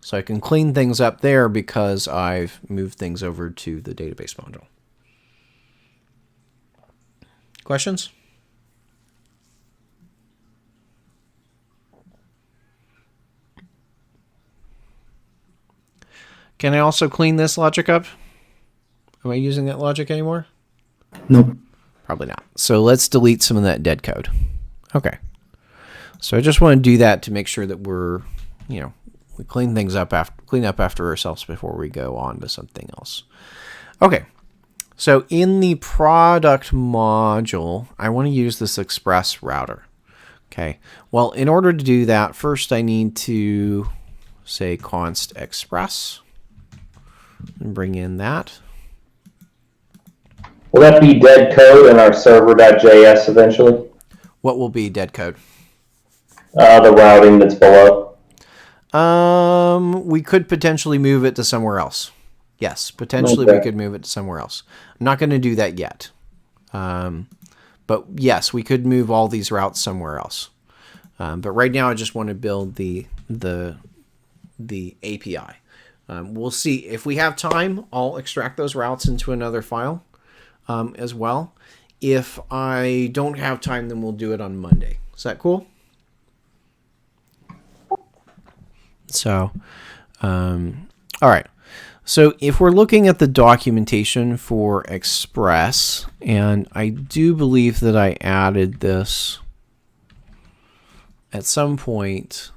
So I can clean things up there because I've moved things over to the database module. Questions? Can I also clean this logic up? Am I using that logic anymore? Nope. Probably not. So let's delete some of that dead code. Okay. So I just want to do that to make sure that we're, we clean up after ourselves before we go on to something else. Okay. So in the product module, I want to use this Express router. Okay. Well, in order to do that, first I need to say const express and bring in that. Will that be dead code in our server.js eventually? What will be dead code? The routing that's below. We could potentially move it to somewhere else. Yes, potentially we could move it to somewhere else. I'm not going to do that yet. But yes, we could move all these routes somewhere else. But right now I just want to build the API. We'll see. If we have time, I'll extract those routes into another file as well. If I don't have time, then we'll do it on Monday. Is that cool? So, all right. So if we're looking at the documentation for Express, and I do believe that I added this at some point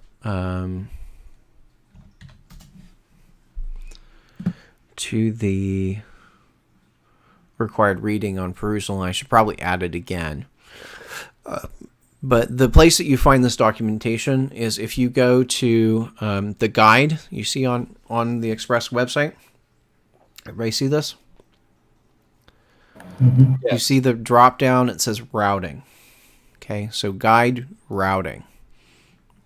to the required reading on perusal, and I should probably add it again. But the place that you find this documentation is if you go to the guide you see on the Express website. Everybody see this? Mm-hmm. Yeah. You see the drop down, it says routing. Okay, so guide routing.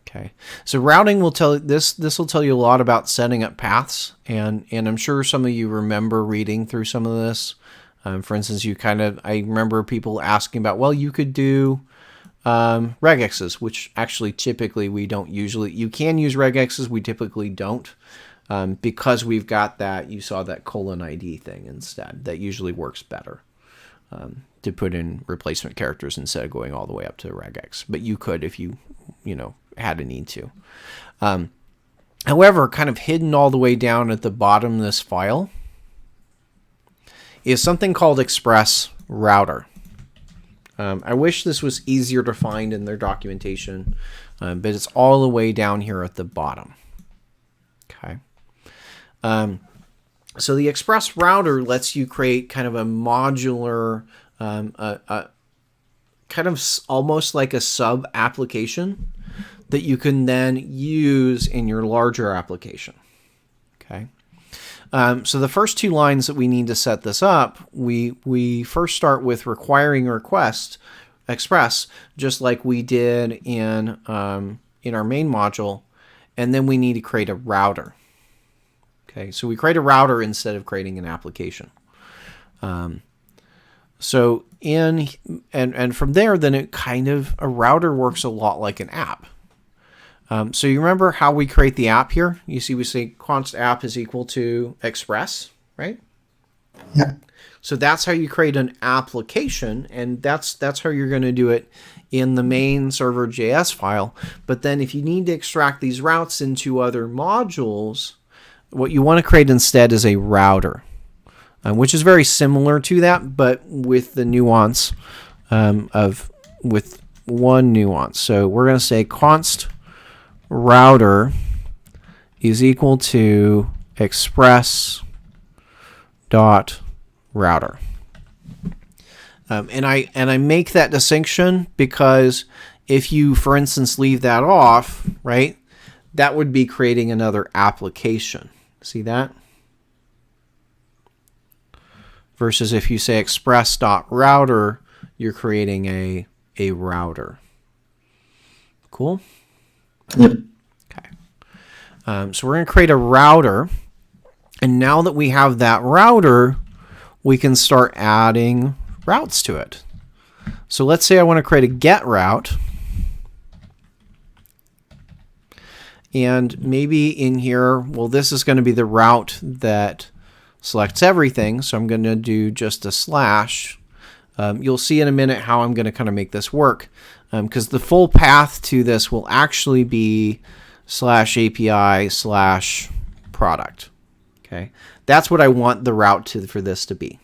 Okay, so routing will tell this will tell you a lot about setting up paths, and I'm sure some of you remember reading through some of this. For instance, I remember people asking about, well, you could do regexes, which actually typically we don't usually. You can use regexes, we typically don't, because we've got that. You saw that :ID thing instead. That usually works better to put in replacement characters instead of going all the way up to regex. But you could if you had a need to. However, kind of hidden all the way down at the bottom of this file is something called Express router. I wish this was easier to find in their documentation, but it's all the way down here at the bottom. Okay. So the Express router lets you create kind of a modular, kind of almost like a sub application that you can then use in your larger application. Okay. So the first two lines that we need to set this up, we first start with requiring a request Express, just like we did in our main module, and then we need to create a router. Okay, so we create a router instead of creating an application. So from there, then it kind of, a router works a lot like an app. So you remember how we create the app here? You see we say const app is equal to Express, right? Yeah. So that's how you create an application, and that's how you're going to do it in the main server.js file. But then if you need to extract these routes into other modules, what you want to create instead is a router, which is very similar to that, but with the nuance with one nuance. So we're going to say const router is equal to express dot router. And I make that distinction because if you, for instance, leave that off, right, that would be creating another application. See that? Versus if you say express.router, you're creating a router. Cool? Yep. Okay. So we're going to create a router. And now that we have that router, we can start adding routes to it. So let's say I want to create a get route. And maybe in here, well, this is going to be the route that selects everything. So I'm going to do just a slash. You'll see in a minute how I'm going to kind of make this work. Because the full path to this will actually be /API/product. Okay, that's what I want the route for this to be.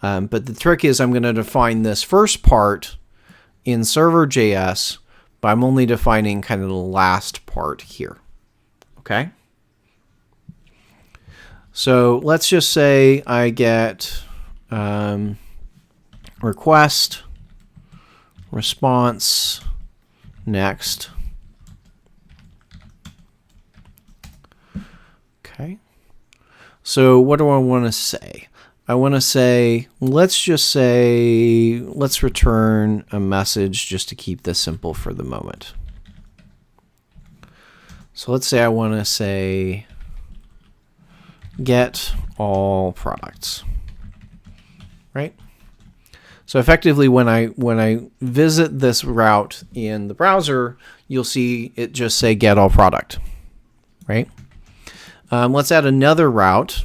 But the trick is I'm going to define this first part in server.js, but I'm only defining kind of the last part here. Okay. So let's just say I get request, response, next. Okay. So what do I want to say? I want to say, let's return a message just to keep this simple for the moment. So let's say I want to say get all products, right? So effectively, when I visit this route in the browser, you'll see it just say get all product, right? Let's add another route.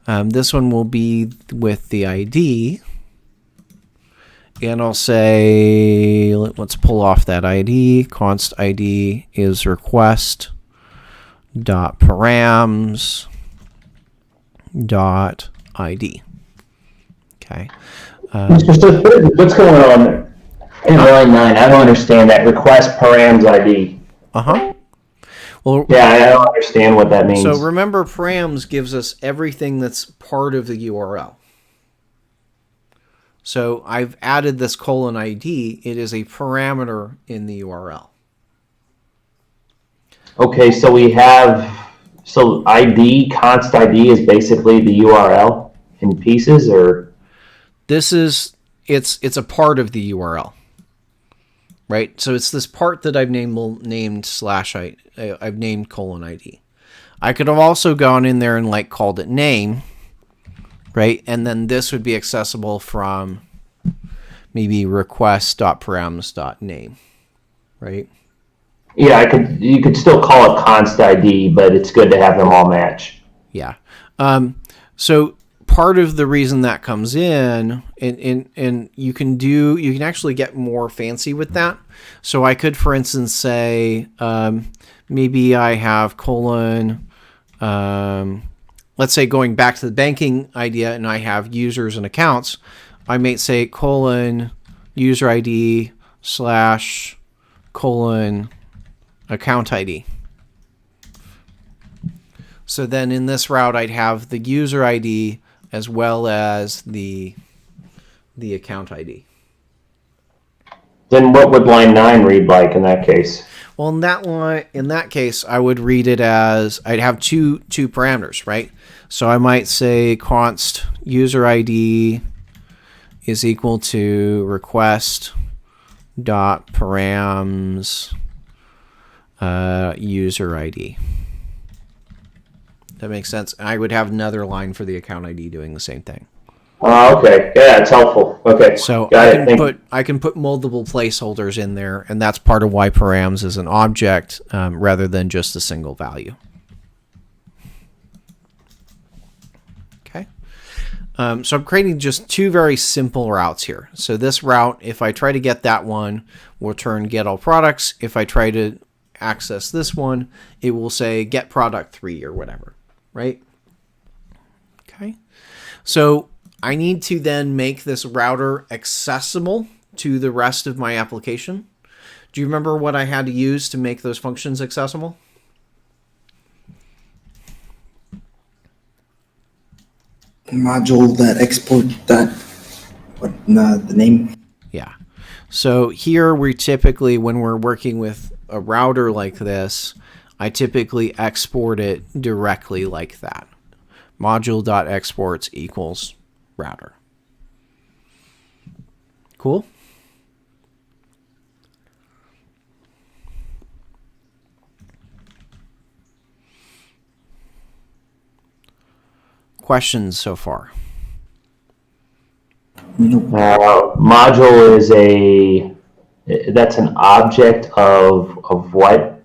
This one will be with the ID. And I'll say, let's pull off that ID. Const ID is request dot params dot ID. Okay. What's going on in line 9? I don't understand that request params ID. Uh-huh. Well, yeah, I don't understand what that means. So remember, params gives us everything that's part of the URL. So I've added this :ID. It is a parameter in the URL. Okay, so we have, ID, const ID is basically the URL in pieces, or? This is, it's a part of the URL. Right, so it's this part that I've named I've named :ID. I could have also gone in there and called it name, right? And then this would be accessible from maybe request.params.name, right? Yeah, you could still call it const ID, but it's good to have them all match. Yeah. So part of the reason that comes in, and you can actually get more fancy with that. So I could, for instance, say maybe I have colon, let's say going back to the banking idea, and I have users and accounts, I might say colon user ID slash colon account ID. So then in this route, I'd have the user ID as well as the account ID. Then what would line 9 read like in that case? Well, in that case, I would read it as I'd have two parameters, right? So I might say const user ID is equal to request dot params user ID. That makes sense. I would have another line for the account ID doing the same thing. Okay. Yeah, it's helpful. Okay. So Got I can put multiple placeholders in there, and that's part of why params is an object rather than just a single value. Okay. So I'm creating just two very simple routes here. So this route, if I try to get that one, will turn get all products. If I try to access this one, it will say get product 3 or whatever, right? Okay. So I need to then make this router accessible to the rest of my application. Do you remember what I had to use to make those functions accessible? Module that export that, the name? Yeah. So here we typically, when we're working with a router like this, I typically export it directly like that. Module.exports equals router. Cool? Questions so far? Module is that's an object of what?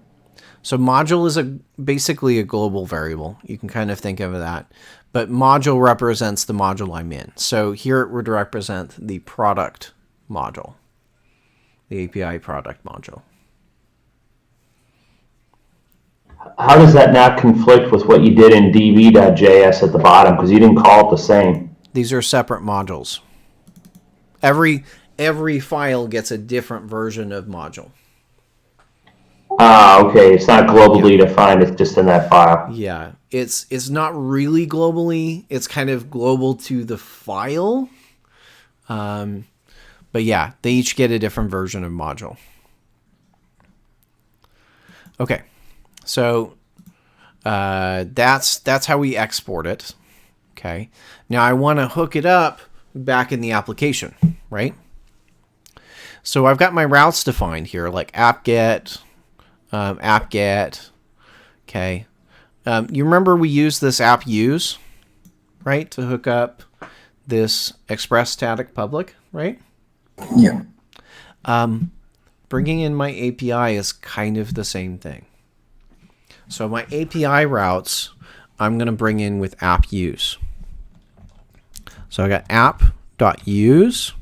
So module is basically a global variable. You can kind of think of that. But module represents the module I'm in. So here it would represent the product module, the API product module. How does that not conflict with what you did in db.js at the bottom? Because you didn't call it the same. These are separate modules. Every file gets a different version of module. Okay. It's not globally defined. It's just in that file. Yeah, it's not really globally. It's kind of global to the file. But yeah, they each get a different version of module. Okay, so that's how we export it. Okay, now I want to hook it up back in the application, right? So I've got my routes defined here, like app-get, app-get. Okay. You remember we used this app use, right, to hook up this express static public, right? Yeah. Bringing in my API is kind of the same thing. So my API routes, I'm going to bring in with app use. So I got app.use.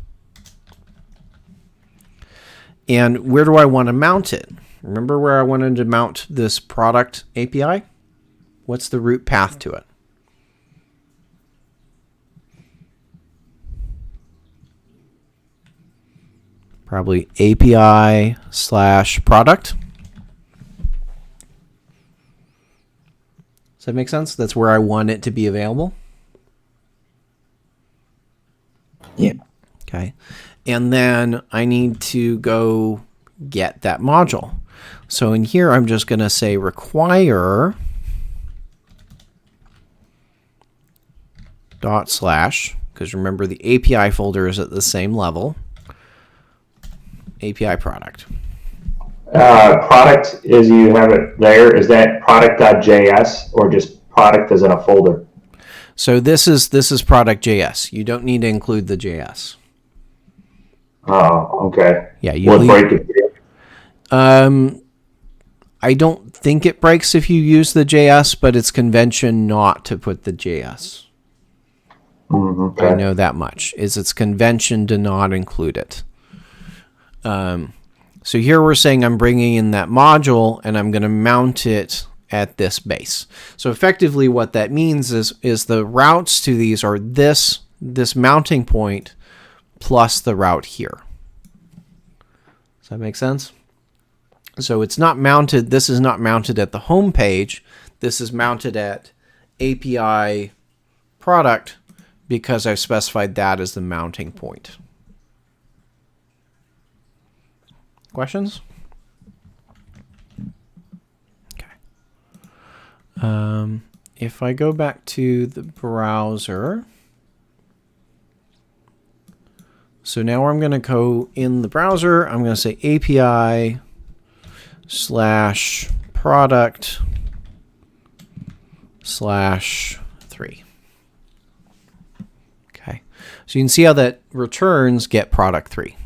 And where do I want to mount it? Remember where I wanted to mount this product API? What's the root path to it? Probably API/product. Does that make sense? That's where I want it to be available. Yeah. Okay. And then I need to go get that module. So in here, I'm just going to say require / because remember the API folder is at the same level. API product. Product, as you have it there, is that product.js or just product as in a folder? So this is product.js. You don't need to include the JS. Oh, okay. Yeah, you What leave, break it? I don't think it breaks if you use the JS, but it's convention not to put the JS. Okay. I know that much. It's convention to not include it. So here we're saying I'm bringing in that module and I'm going to mount it at this base. So effectively what that means is the routes to these are this mounting point plus the route here. Does that make sense? So it's not mounted, this is not mounted at the home page. This is mounted at API product because I've specified that as the mounting point. Questions? Okay. If I go back to the browser, so now I'm going to go in the browser, I'm going to say API /product /3. Okay. So you can see how that returns get product 3.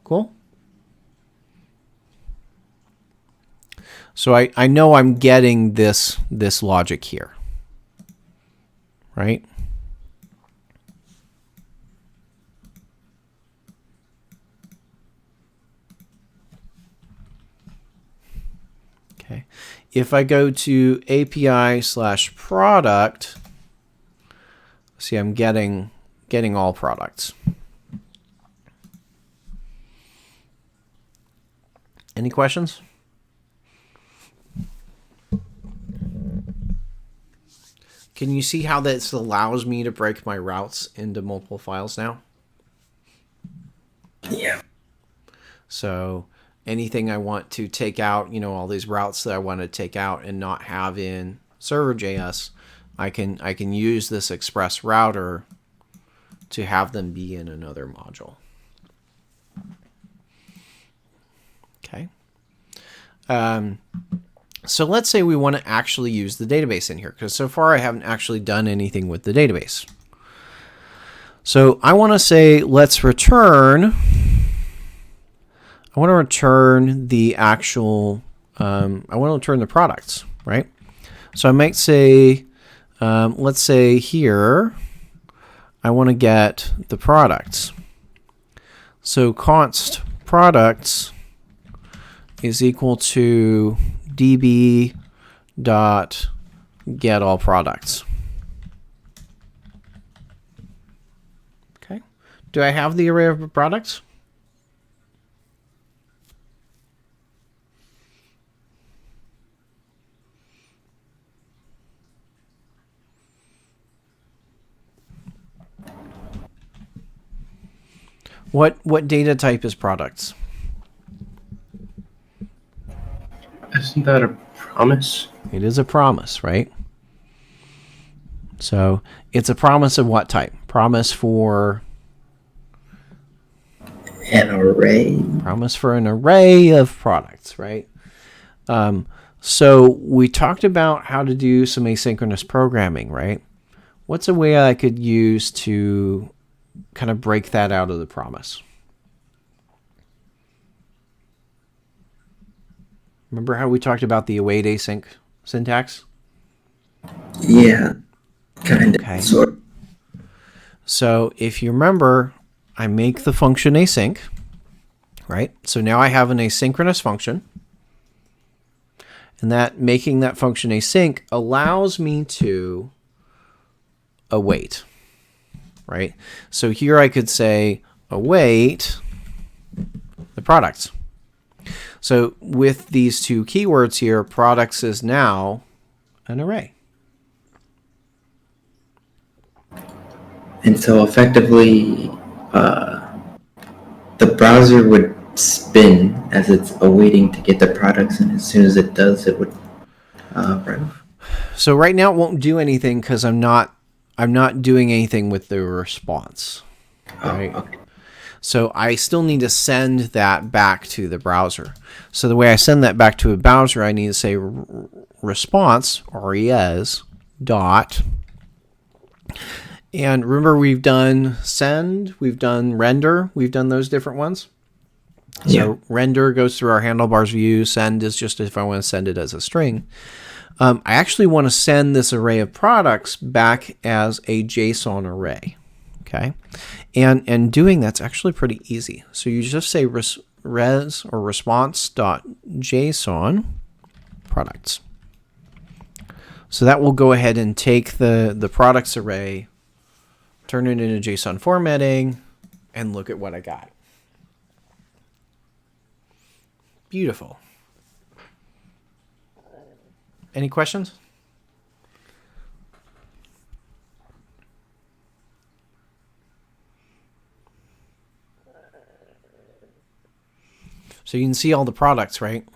Cool? So I know I'm getting this logic here, right? Okay. If I go to API /product, see I'm getting all products. Any questions? Can you see how this allows me to break my routes into multiple files now? Yeah. So anything I want to take out, all these routes that I want to take out and not have in server.js, I can use this express router to have them be in another module. Okay. So let's say we want to actually use the database in here, because so far I haven't actually done anything with the database. So I want to say let's return. I want to return the actual. I want to return the products, right? So I might say, let's say here, I want to get the products. So const products is equal to db dot get all products. Okay. Do I have the array of products? What data type is products? Isn't that a promise? It is a promise, right? So it's a promise of what type? Promise for An array. Promise for an array of products, right? So we talked about how to do some asynchronous programming, right? What's a way I could use to kind of break that out of the promise? Remember how we talked about the await async syntax? Yeah. Kind of. Okay. Sort of. So if you remember, I make the function async, right? So now I have an asynchronous function. And that making that function async allows me to await, right? So here I could say await the products. So with these two keywords here, products is now an array. And so effectively, the browser would spin as it's awaiting to get the products, and as soon as it does, it would run. So right now it won't do anything because I'm not doing anything with the response. Right? Okay. So I still need to send that back to the browser. So the way I send that back to a browser, I need to say response, res, dot. And remember, we've done send, we've done render, we've done those different ones. So render goes through our handlebars view. Send is just if I want to send it as a string. I actually want to send this array of products back as a JSON array. Okay, and doing that's actually pretty easy. So you just say res or response.json products. So that will go ahead and take the products array, turn it into JSON formatting, and look at what I got. Beautiful. Any questions? So you can see all the products, right?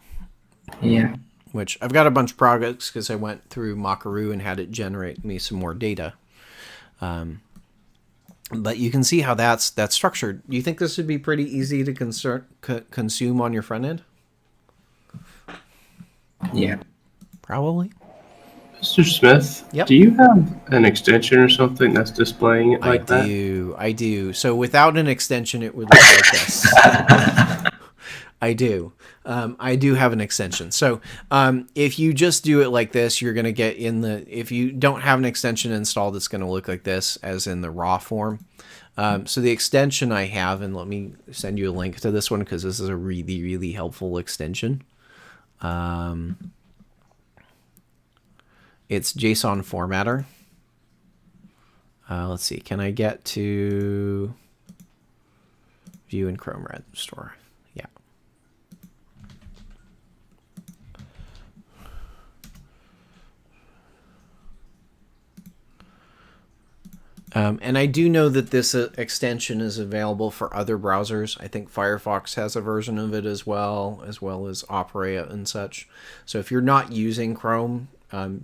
Yeah. Which I've got a bunch of products because I went through Macaru and had it generate me some more data. But you can see how that's structured. Do you think this would be pretty easy to consume on your front end? Yeah. Probably. Mr. Smith, Yep. do you have an extension or something that's displaying it like that? I do. So without an extension, it would look like this. I do. I do have an extension. So if you just do it like this, you're going to get if you don't have an extension installed, it's going to look like this as in the raw form. So the extension I have, and let me send you a link to this one because this is a really, really helpful extension. It's Json Formatter. Let's see. Can I get to view in Chrome Red Store? Yeah. And I do know that this extension is available for other browsers. I think Firefox has a version of it as well as Opera and such. So if you're not using Chrome,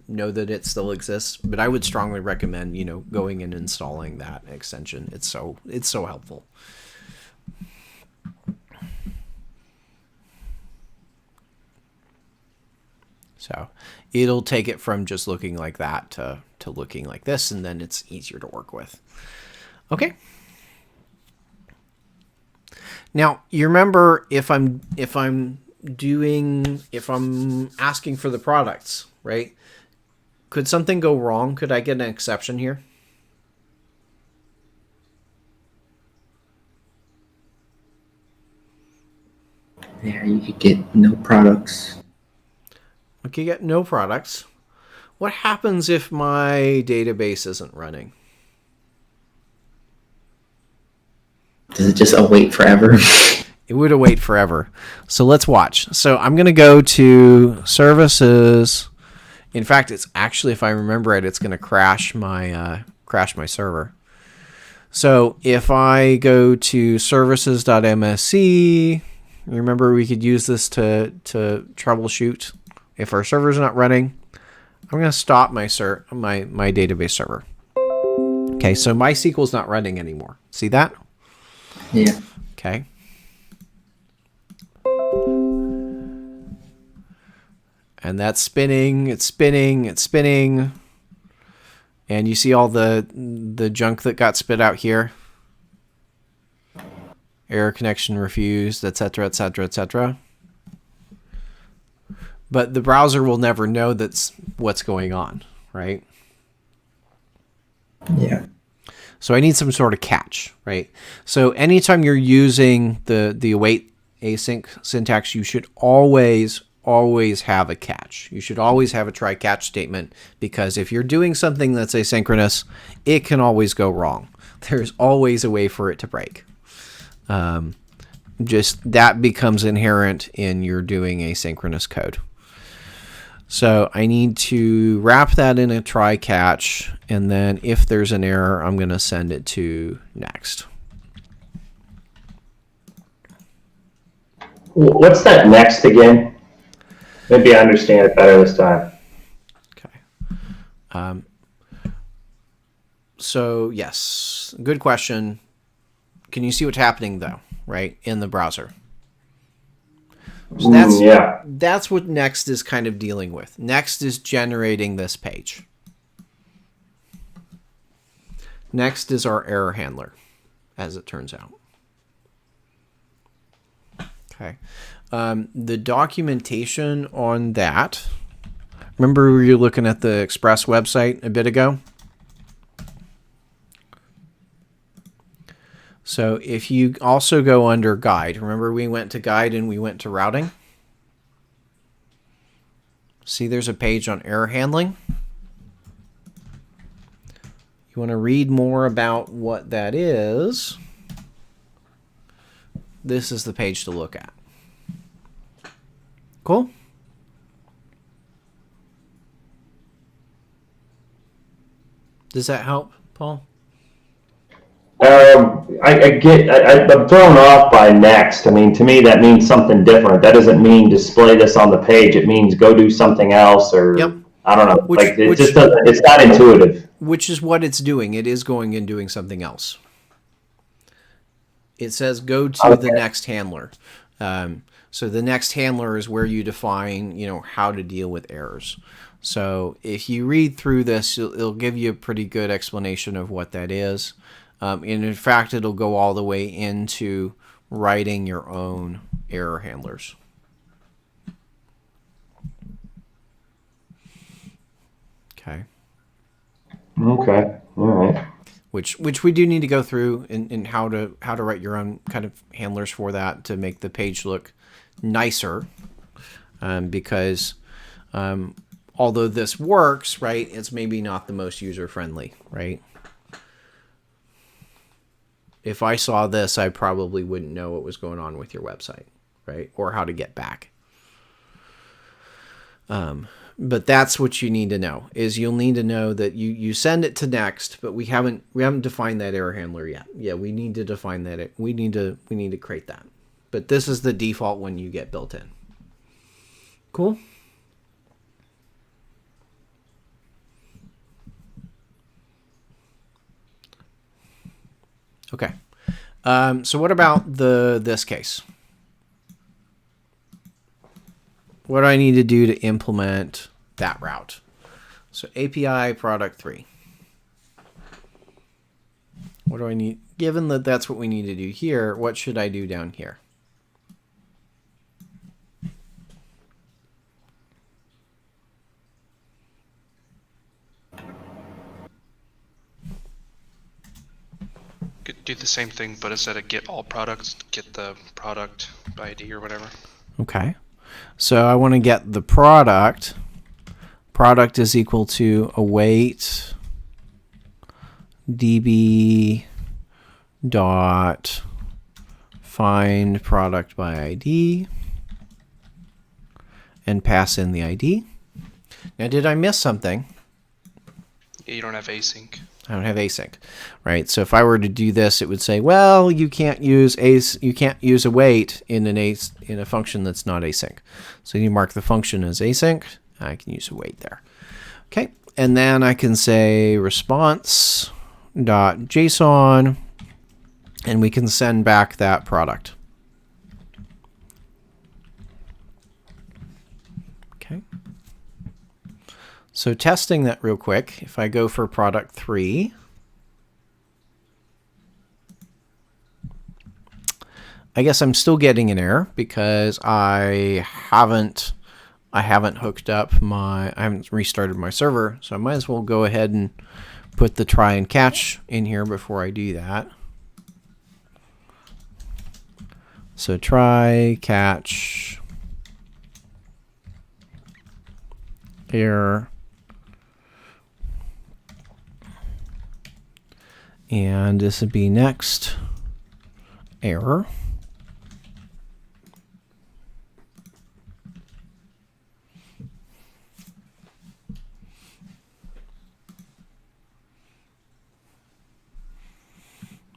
know that it still exists. But I would strongly recommend, going and installing that extension. It's so helpful. So it'll take it from just looking like that to looking like this, and then it's easier to work with. Okay. Now you remember if I'm asking for the products, right? Could something go wrong? Could I get an exception here? Yeah, you could get no products. I could get no products. What happens if my database isn't running? Does it just await forever? It would await forever. So let's watch. So I'm going to go to services. In fact, it's actually, if I remember it, it's going to crash my server. So if I go to services.msc, remember we could use this to troubleshoot if our server's not running. I'm going to stop my database server. Okay, so MySQL is not running anymore. See that? Yeah. Okay. And that's spinning, it's spinning, it's spinning. And you see all the junk that got spit out here. Error connection refused, etc., etc., etc. But the browser will never know that's what's going on, right? Yeah. So I need some sort of catch, right? So anytime you're using the await async syntax, you should always have a catch. You should always have a try catch statement, because if you're doing something that's asynchronous, it can always go wrong. There's always a way for it to break. Just that becomes inherent in your doing asynchronous code. So I need to wrap that in a try catch, and then if there's an error, I'm going to send it to next. What's that next again? Maybe I understand it better this time. Okay. So yes, good question. Can you see what's happening though, right, in the browser? So that's what next is kind of dealing with. Next is generating this page. Next is our error handler, as it turns out. Okay. The documentation on that, remember we were looking at the Express website a bit ago? So if you also go under guide, remember we went to guide and we went to routing. See, there's a page on error handling. You want to read more about what that is, this is the page to look at. Cool? Does that help, Paul? I'm thrown off by next. I mean, to me, that means something different. That doesn't mean display this on the page. It means go do something else, or Yep. I don't know. Which just doesn't. It's not intuitive. Which is what it's doing. It is going and doing something else. It says go to the next handler. So the next handler is where you define, how to deal with errors. So if you read through this, it'll give you a pretty good explanation of what that is. And in fact, it'll go all the way into writing your own error handlers. Okay. Okay. All right. Which we do need to go through in how to write your own kind of handlers for that to make the page look nicer. Because although this works, right, it's maybe not the most user friendly, right? If I saw this, I probably wouldn't know what was going on with your website, right? Or how to get back. But that's what you need to know, is you'll need to know that you send it to next, but we haven't defined that error handler yet. Yeah, we need to define that. We need to create that. But this is the default one you get built in. Cool? Okay. So what about this case? What do I need to do to implement that route? So API product 3. What do I need? Given that that's what we need to do here, what should I do down here? Do the same thing, but instead of get all products, get the product by ID or whatever. Okay. So I want to get the product. Product is equal to await db dot find product by ID and pass in the ID. Now, did I miss something? Yeah, you don't have async. I don't have async, right? So if I were to do this, it would say, well, you can't use await in a function that's not async. So you mark the function as async. I can use await there. Okay, and then I can say response.json, and we can send back that product. Okay. So testing that real quick, if I go for product 3, I guess I'm still getting an error because I haven't restarted my server, so I might as well go ahead and put the try and catch in here before I do that. So try, catch, error, and this would be next error.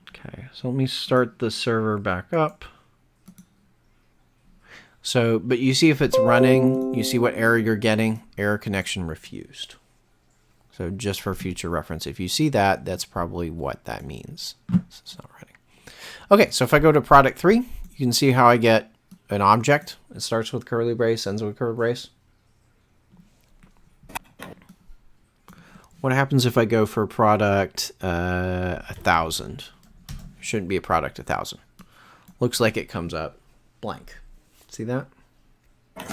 Okay, so let me start the server back up. So, but you see if it's running, you see what error you're getting, error connection refused. So just for future reference, if you see that, that's probably what that means. So it's not running. Okay, so if I go to product 3, you can see how I get an object. It starts with curly brace, ends with curly brace. What happens if I go for product 1,000? Shouldn't be a product 1,000. Looks like it comes up blank. See that?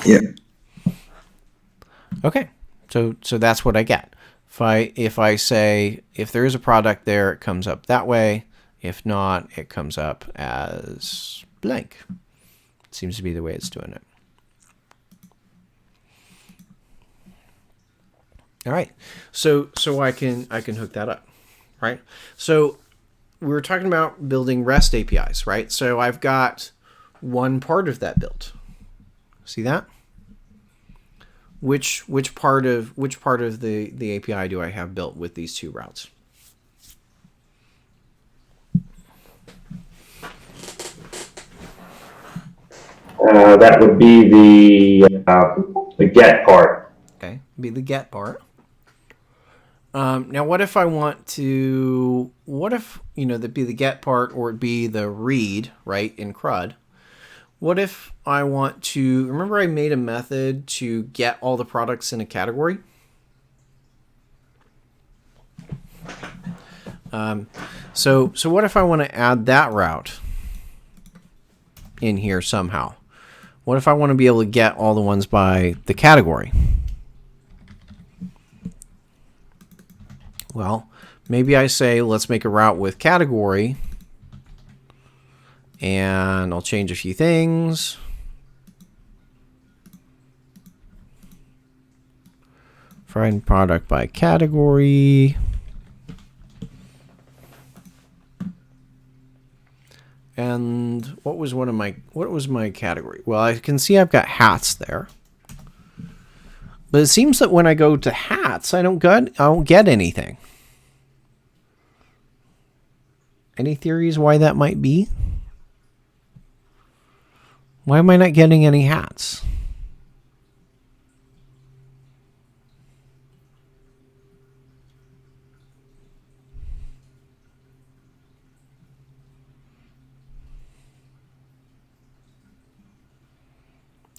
Yeah. Okay, so that's what I get. If I say if there is a product there, it comes up that way. If not, it comes up as blank. Seems to be the way it's doing it. All right, so I can hook that up, right? So we were talking about building REST APIs, right? So I've got one part of that built. See that? Which part of the API do I have built with these two routes? That would be the get part. Okay, be the get part. Now, what if I want to? What if that be the get part, or it be the read, right, in CRUD? What if I want to? Remember, I made a method to get all the products in a category. So what if I want to add that route in here somehow? What if I want to be able to get all the ones by the category? Well, maybe I say, let's make a route with category, and I'll change a few things. Find product by category. And what was my category? Well, I can see I've got hats there. But it seems that when I go to hats, I don't get anything. Any theories why that might be? Why am I not getting any hats?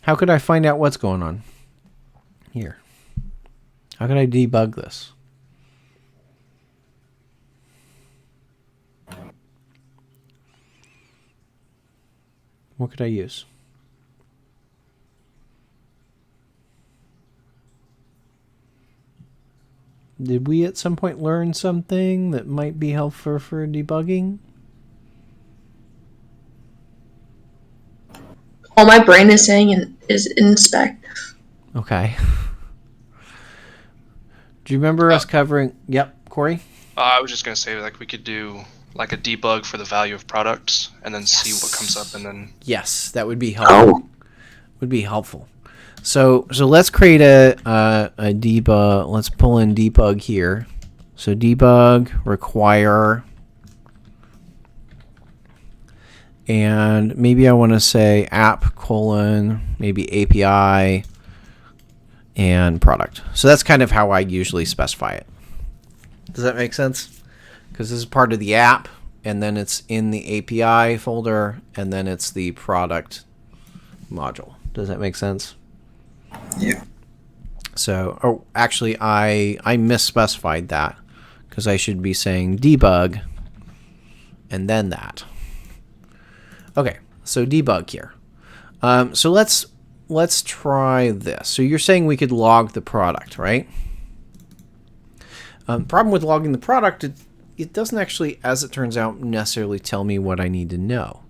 How could I find out what's going on here? How could I debug this? What could I use? Did we at some point learn something that might be helpful for debugging? All my brain is saying is inspect. Okay. Do you remember us covering? Yep, Corey? I was just going to say, like, we could do like a debug for the value of products and then see what comes up, and then... Yes, that would be helpful. Would be helpful. So let's create a debug. Let's pull in debug here. So debug, require, and maybe I want to say app : maybe API and product. So that's kind of how I usually specify it. Does that make sense? Because this is part of the app, and then it's in the API folder, and then it's the product module. Does that make sense? Yeah. So, actually, I misspecified that, because I should be saying debug and then that. Okay, so debug here. So let's try this. So you're saying we could log the product, right? Problem with logging the product, it doesn't actually, as it turns out, necessarily tell me what I need to know.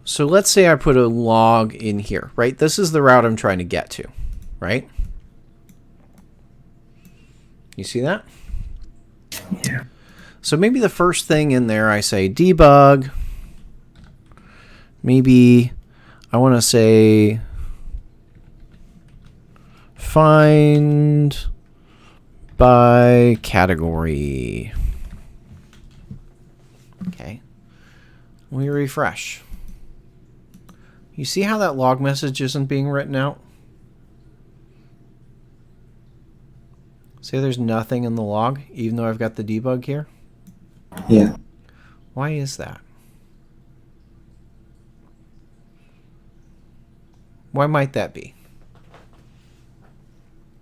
So let's say I put a log in here, right? This is the route I'm trying to get to, right? You see that? Yeah. So maybe the first thing in there I say debug. Maybe I want to say find by category. Okay. We refresh. You see how that log message isn't being written out? See, there's nothing in the log, even though I've got the debug here? Yeah. Why is that? Why might that be?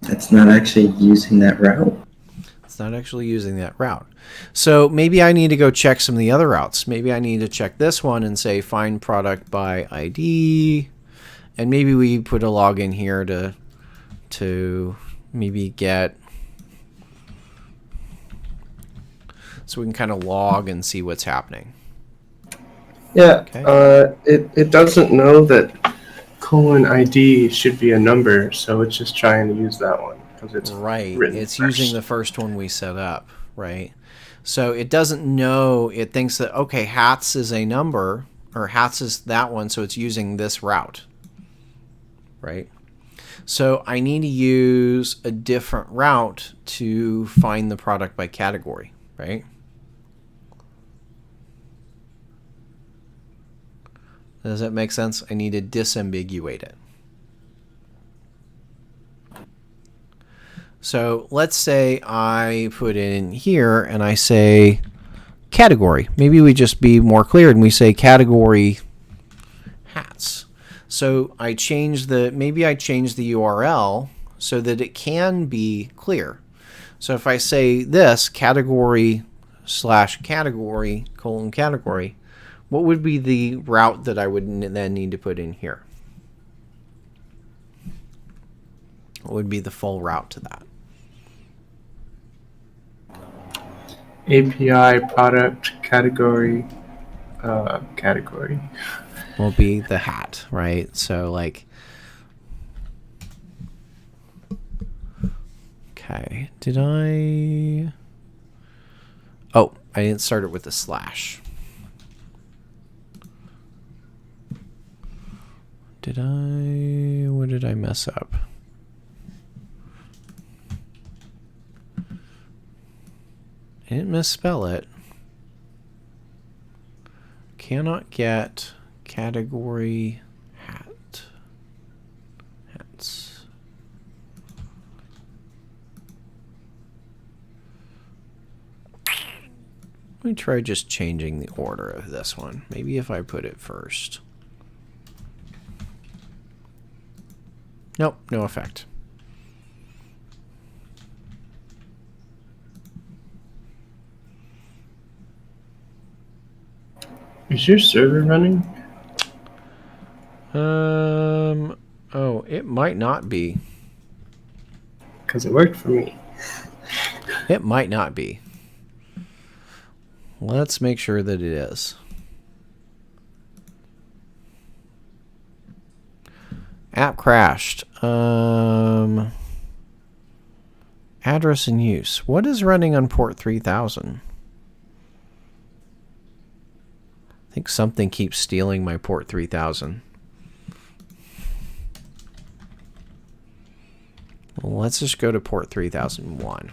That's not actually using that route. It's not actually using that route. So maybe I need to go check some of the other routes. Maybe I need to check this one and say find product by ID. And maybe we put a log in here to maybe get so we can kind of log and see what's happening. Yeah, Okay. it doesn't know that :ID should be a number, so it's just trying to use that one because it's Right. written It's first. using the first one we set up, right? So it doesn't know, it thinks that, okay, hats is a number, or hats is that one, so it's using this route, right? So I need to use a different route to find the product by category, right? Does that make sense? I need to disambiguate it. So let's say I put it in here and I say category. Maybe we just be more clear and we say category hats. So I change maybe I change the URL so that it can be clear. So if I say this category / category : category, what would be the route that I would then need to put in here? What would be the full route to that? API product category category. Will be the hat, right? So like, okay, did I? Oh, I didn't start it with a slash. Did I? What did I mess up? I didn't misspell it. Cannot get category hats. Let me try just changing the order of this one. Maybe if I put it first. Nope, no effect. Is your server running? Oh, it might not be. Because it worked for me. It might not be. Let's make sure that it is. App crashed. Address in use. What is running on port 3000? I think something keeps stealing my port 3000. Well, let's just go to port 3001.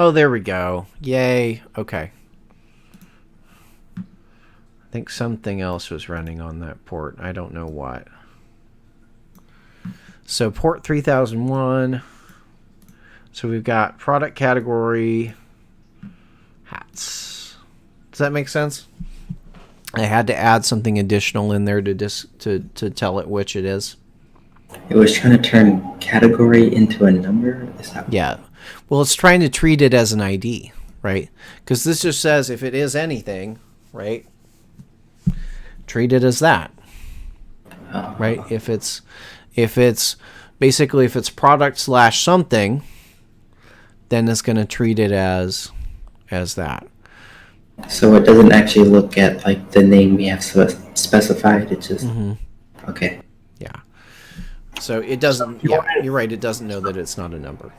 Oh, there we go. Yay. Okay. I think something else was running on that port. I don't know what. So port 3001. So we've got product category hats. Does that make sense? I had to add something additional in there to tell it which it is. It was trying to turn category into a number? Is that... Yeah. Well, it's trying to treat it as an ID, right? Because this just says if it is anything, right? Treat it as that, right? If it's basically if it's product / something, then it's going to treat it as that. So it doesn't actually look at like the name we have specified. It's just okay. Yeah. So it doesn't. Yeah, you're right. It doesn't know that it's not a number.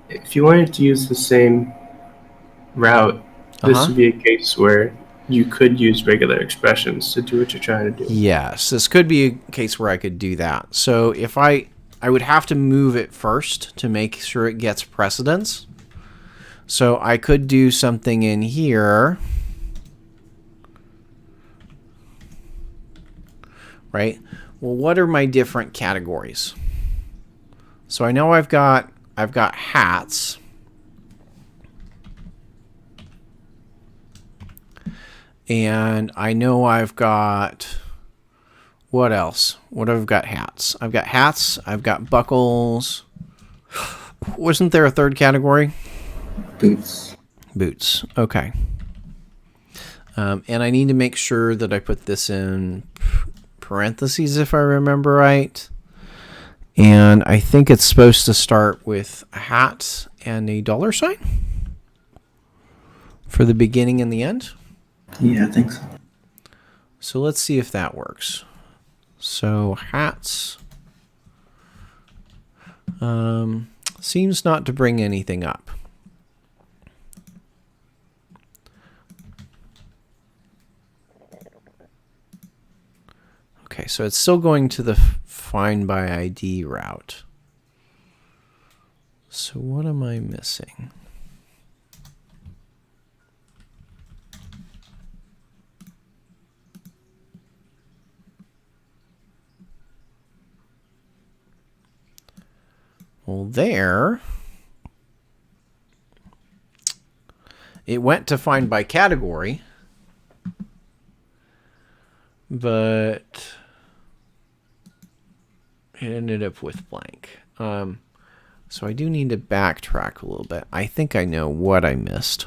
If you wanted to use the same route, this would be a case where you could use regular expressions to do what you're trying to do. Yes, this could be a case where I could do that. So if I would have to move it first to make sure it gets precedence. So I could do something in here, right? Well, what are my different categories? So I know I've got hats. And I know I've got, what else? What have I got? Hats. I've got hats. I've got buckles. Wasn't there a third category? Boots. Boots. Okay. And I need to make sure that I put this in parentheses if I remember right. And I think it's supposed to start with a hat and a $sign for the beginning and the end. Yeah, I think so. So let's see if that works. So hats seems not to bring anything up. Okay, so it's still going to the find by ID route. So what am I missing? Well, there, it went to find by category, but it ended up with blank. So I do need to backtrack a little bit. I think I know what I missed.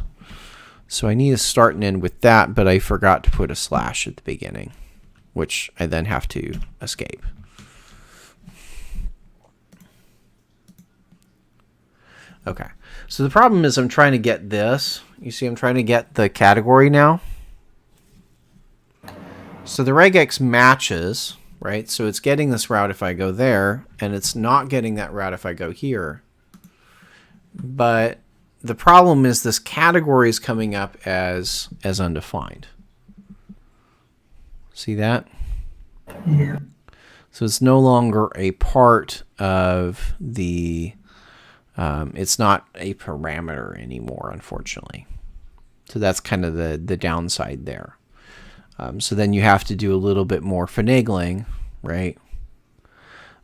So I need to start and end with that, but I forgot to put a slash at the beginning, which I then have to escape. Okay, so the problem is I'm trying to get this. You see, I'm trying to get the category now. So the regex matches, right? So it's getting this route if I go there, and it's not getting that route if I go here. But the problem is this category is coming up as undefined. See that? Yeah. So it's no longer a part of the... it's not a parameter anymore, unfortunately. So that's kind of the downside there. So then you have to do a little bit more finagling, right?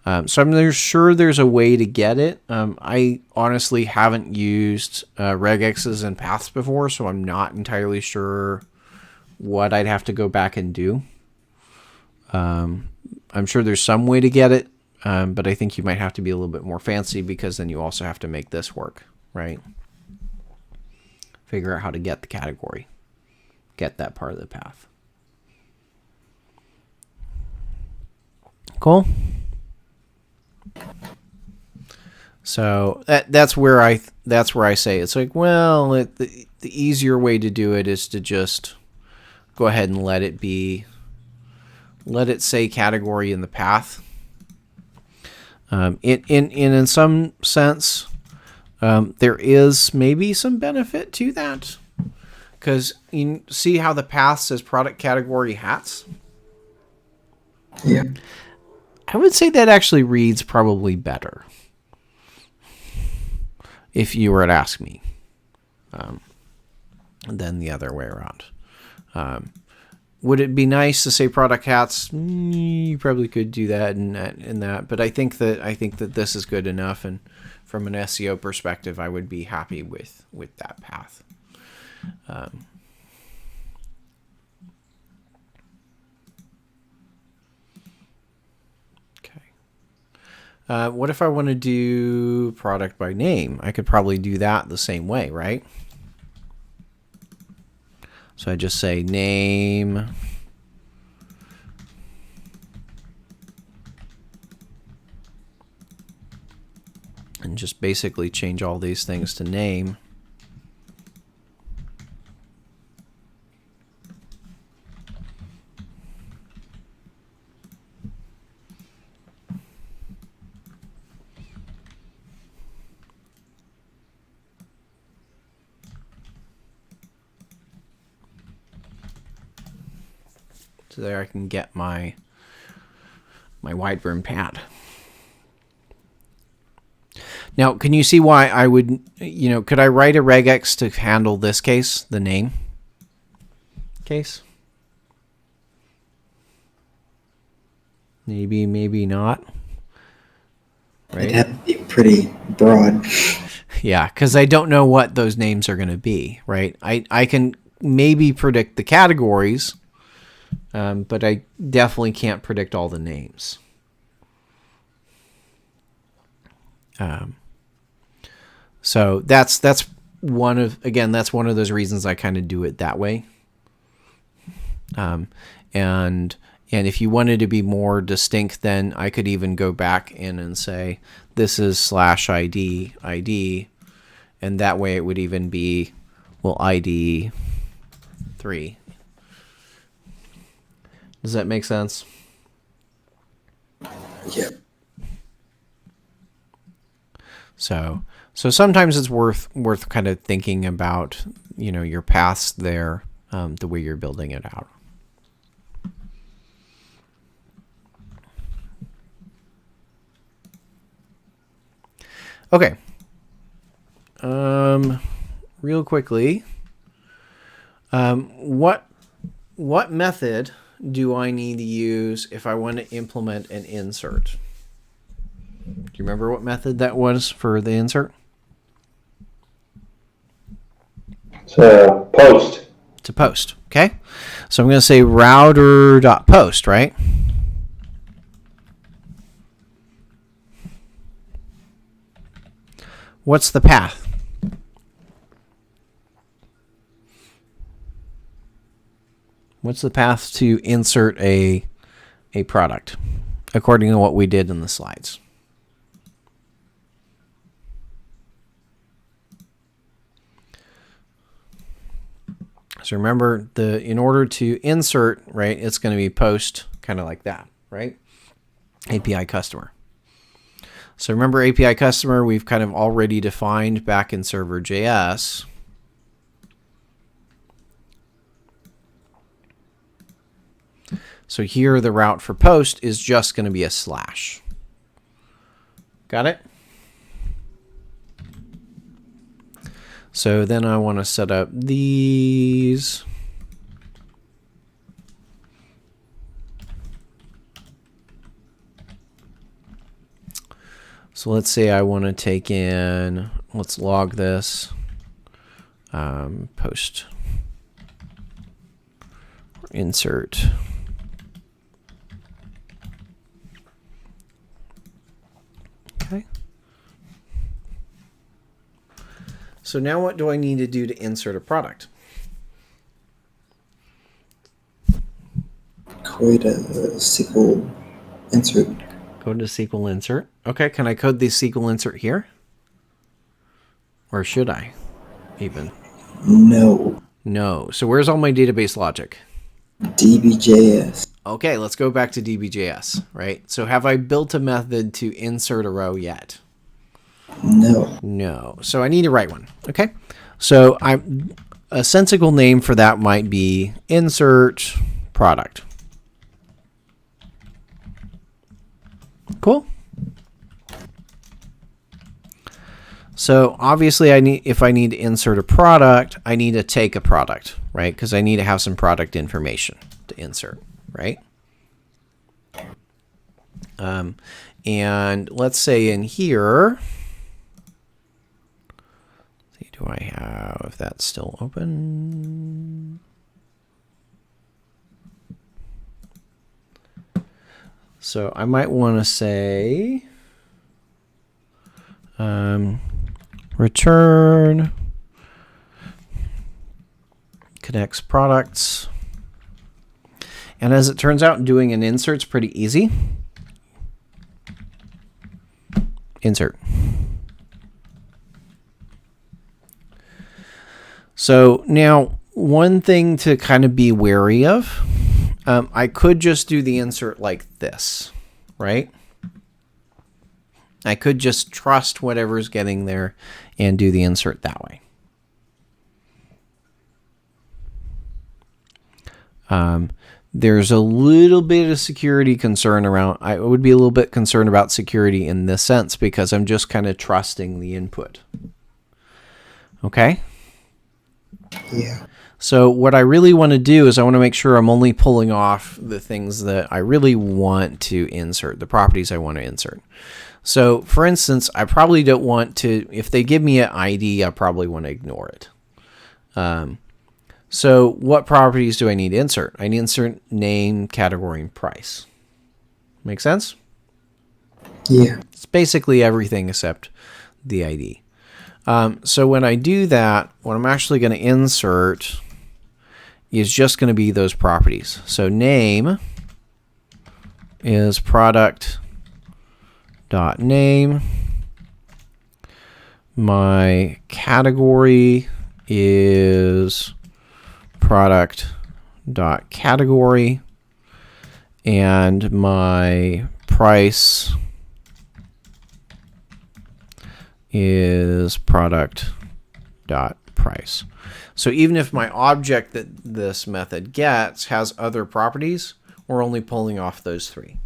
So I'm sure there's a way to get it. I honestly haven't used regexes and paths before, so I'm not entirely sure what I'd have to go back and do. I'm sure there's some way to get it. But I think you might have to be a little bit more fancy because then you also have to make this work, right? Figure out how to get the category. Get that part of the path. Cool? So that's where I say it's like, well, the easier way to do it is to just go ahead and let it say category in the path. In some sense, there is maybe some benefit to that, because you see how the path says product category hats? Yeah. I would say that actually reads probably better if you were to ask me than the other way around. Would it be nice to say product hats? You probably could do that and that, but I think that this is good enough, and from an SEO perspective, I would be happy with that path. Okay. What if I want to do product by name? I could probably do that the same way, right? So I just say name, and just basically change all these things to name. So there I can get my wide brim pad. Now, can you see why I would, could I write a regex to handle this case, the name case? Maybe, maybe not. Right? It'd have to be pretty broad. Yeah, because I don't know what those names are going to be, right? I can maybe predict the categories, but I definitely can't predict all the names. So that's one of those reasons I kind of do it that way. And if you wanted to be more distinct, then I could even go back in and say, this is /ID, and that way it would even be, well, ID 3. Does that make sense? Yeah. So sometimes it's worth kind of thinking about, your paths there, the way you're building it out. Okay. Real quickly, what method do I need to use if I want to implement an insert? Do you remember what method that was for the insert? So post. To post, okay? So I'm going to say router.post, right? What's the path? What's the path to insert a product, according to what we did in the slides? So remember, in order to insert, right, it's going to be post kind of like that, right? API customer. So remember API customer, we've kind of already defined back in server.js. So here the route for post is just going to be a /. Got it? So then I want to set up these. So let's say I want to take in, let's log this, post, insert. Okay. So now what do I need to do to insert a product? Create a SQL insert. Go to SQL Insert. Okay, can I code the SQL Insert here? Or should I even? No. No. So where's all my database logic? DB.js. Okay, let's go back to DB.js, right? So have I built a method to insert a row yet? No. No. So I need to write one. Okay. So a sensible name for that might be insert product. Cool. So obviously if I need to insert a product, I need to take a product, right? Because I need to have some product information to insert, right? And let's say in here, do I have, if that's still open? So I might want to say return connects products. And as it turns out, doing an insert's pretty easy. Insert. So now one thing to kind of be wary of, I could just do the insert like this, right? I could just trust whatever's getting there and do the insert that way. There's a little bit of security concern around, I would be a little bit concerned about security in this sense because I'm just kind of trusting the input. Okay? Yeah. So what I really want to do is I want to make sure I'm only pulling off the things that I really want to insert, the properties I want to insert. So for instance, I probably don't want to, if they give me an ID, I probably want to ignore it. So what properties do I need to insert? I need to insert name, category, and price. Make sense? Yeah. It's basically everything except the ID. So when I do that, what I'm actually going to insert is just going to be those properties. So name is product.name. My category is product.category. And my price is product.price. So even if my object that this method gets has other properties, we're only pulling off those 3.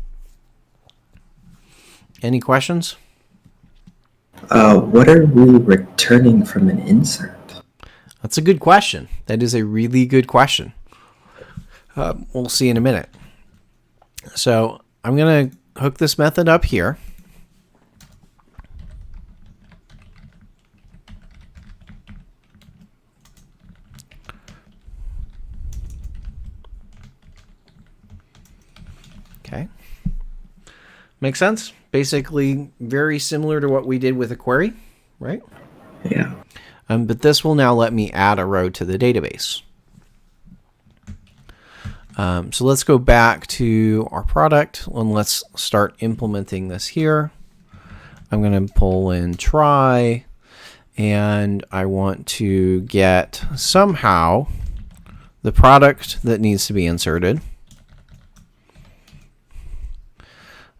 Any questions? What are we returning from an insert? That's a good question. That is a really good question. We'll see in a minute. So I'm going to hook this method up here. Okay. Make sense? Basically very similar to what we did with a query, right? Yeah. But this will now let me add a row to the database. So let's go back to our product and let's start implementing this here. I'm going to pull in try, and I want to get somehow the product that needs to be inserted.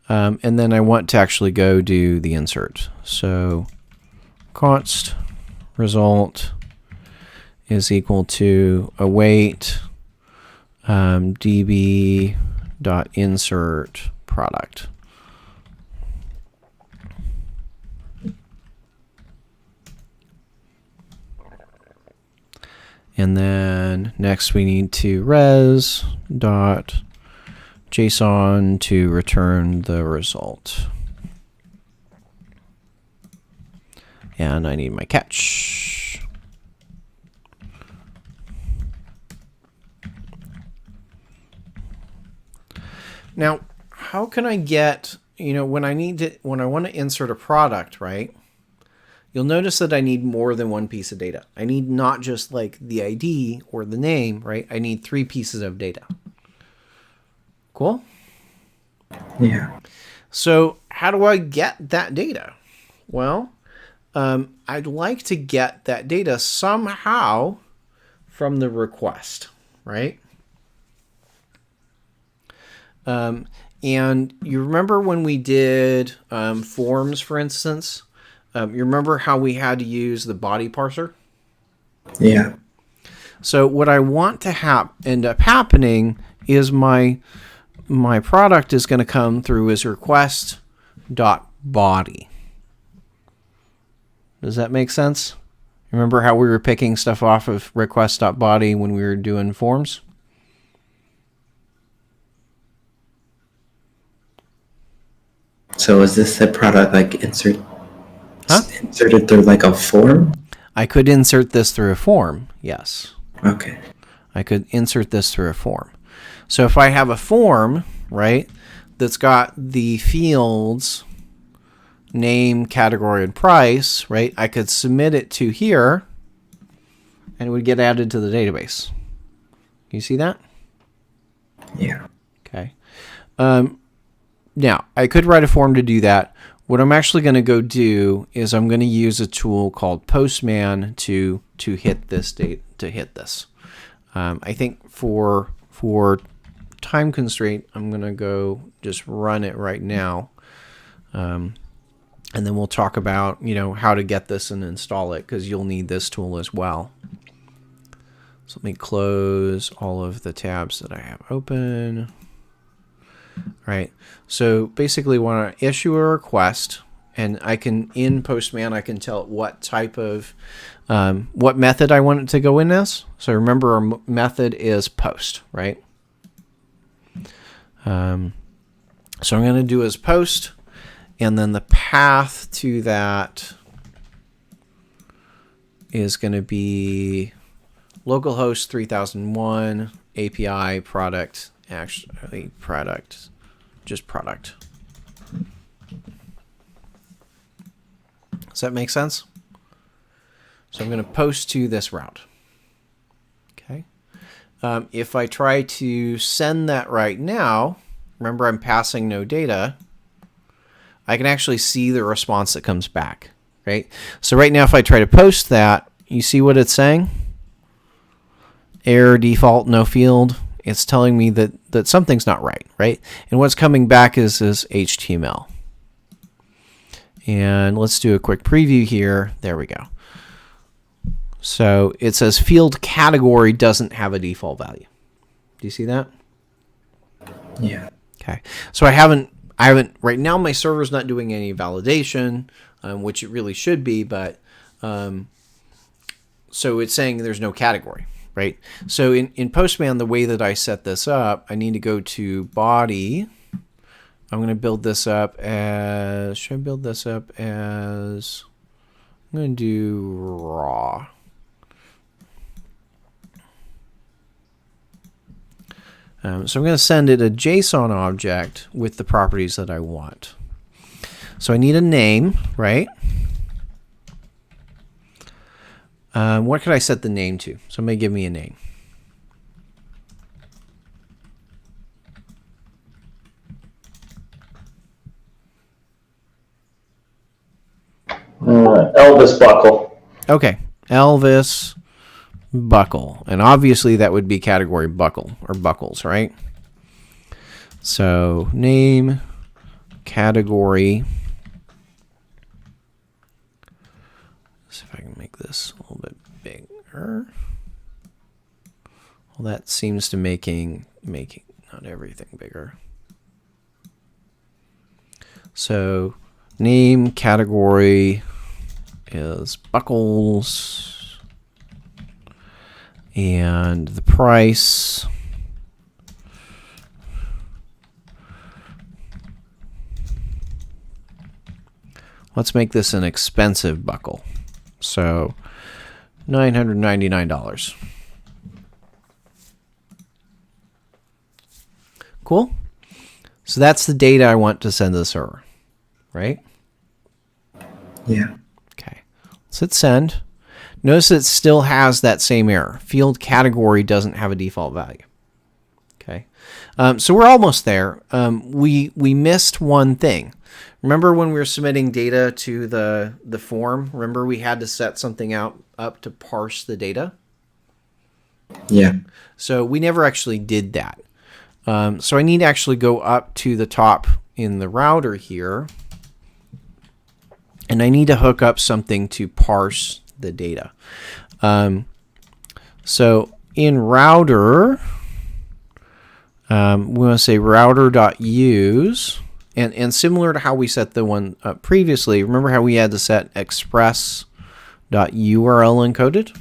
And then I want to actually go do the insert. So const result is equal to await db.insert product. And then next we need to res.json to return the result. And I need my catch. Now, how can I get, when I want to insert a product, right? You'll notice that I need more than one piece of data. I need not just like the ID or the name, right? I need 3 pieces of data. Cool? Yeah. So how do I get that data? Well, I'd like to get that data somehow from the request, right? And you remember when we did forms, for instance? You remember how we had to use the body parser? Yeah. So what I want to end up happening is my product is going to come through as request.body. Does that make sense? Remember how we were picking stuff off of request.body when we were doing forms? So is this a product like inserted through like a form? I could insert this through a form, yes. Okay. I could insert this through a form. So if I have a form, right, that's got the fields name, category, and price, right, I could submit it to here and it would get added to the database. You see that? Yeah. Okay. Now, I could write a form to do that. What I'm actually going to go do is I'm going to use a tool called Postman to hit this I think for time constraint, I'm going to go just run it right now. And then we'll talk about, how to get this and install it, because you'll need this tool as well. So let me close all of the tabs that I have open. All right. So basically when I issue a request, and in Postman, I can tell it what type of, what method I want it to go in as. So remember our method is post, right? So I'm going to do as post, and then the path to that is going to be localhost 3001 API product, actually product, just product. Does that make sense? So I'm going to post to this route. Okay. if I try to send that right now, remember I'm passing no data, I can actually see the response that comes back, right? So right now if I try to post that, you see what it's saying? Error, default, no field. It's telling me that something's not right, right? And what's coming back is this HTML. And let's do a quick preview here. There we go. So it says field category doesn't have a default value. Do you see that? Yeah. Okay. So I haven't right now my server's not doing any validation, which it really should be, but so it's saying there's no category, right? So in Postman, the way that I set this up, I need to go to body. I'm going to build this up as, should I build this up as, I'm going to do raw. So I'm going to send it a JSON object with the properties that I want. So I need a name, right? What could I set the name to? Somebody give me a name. Elvis Buckle. Okay, Elvis Buckle. And obviously that would be category buckle or buckles, right? So name, category. Let's see if I can make this a little bit bigger. Well, that seems to making not everything bigger. So name, category is buckles. And the price, let's make this an expensive buckle. So $999. Cool. So that's the data I want to send to the server, right? Yeah. Okay. Let's hit send. Notice it still has that same error. Field category doesn't have a default value. Okay, so we're almost there. We missed one thing. Remember when we were submitting data to the form? Remember we had to set something up to parse the data? Yeah. So we never actually did that. So I need to actually go up to the top in the router here, and I need to hook up something to parse the data. So in router, we want to say router.use, and similar to how we set the one up previously, remember how we had to set express.url encoded?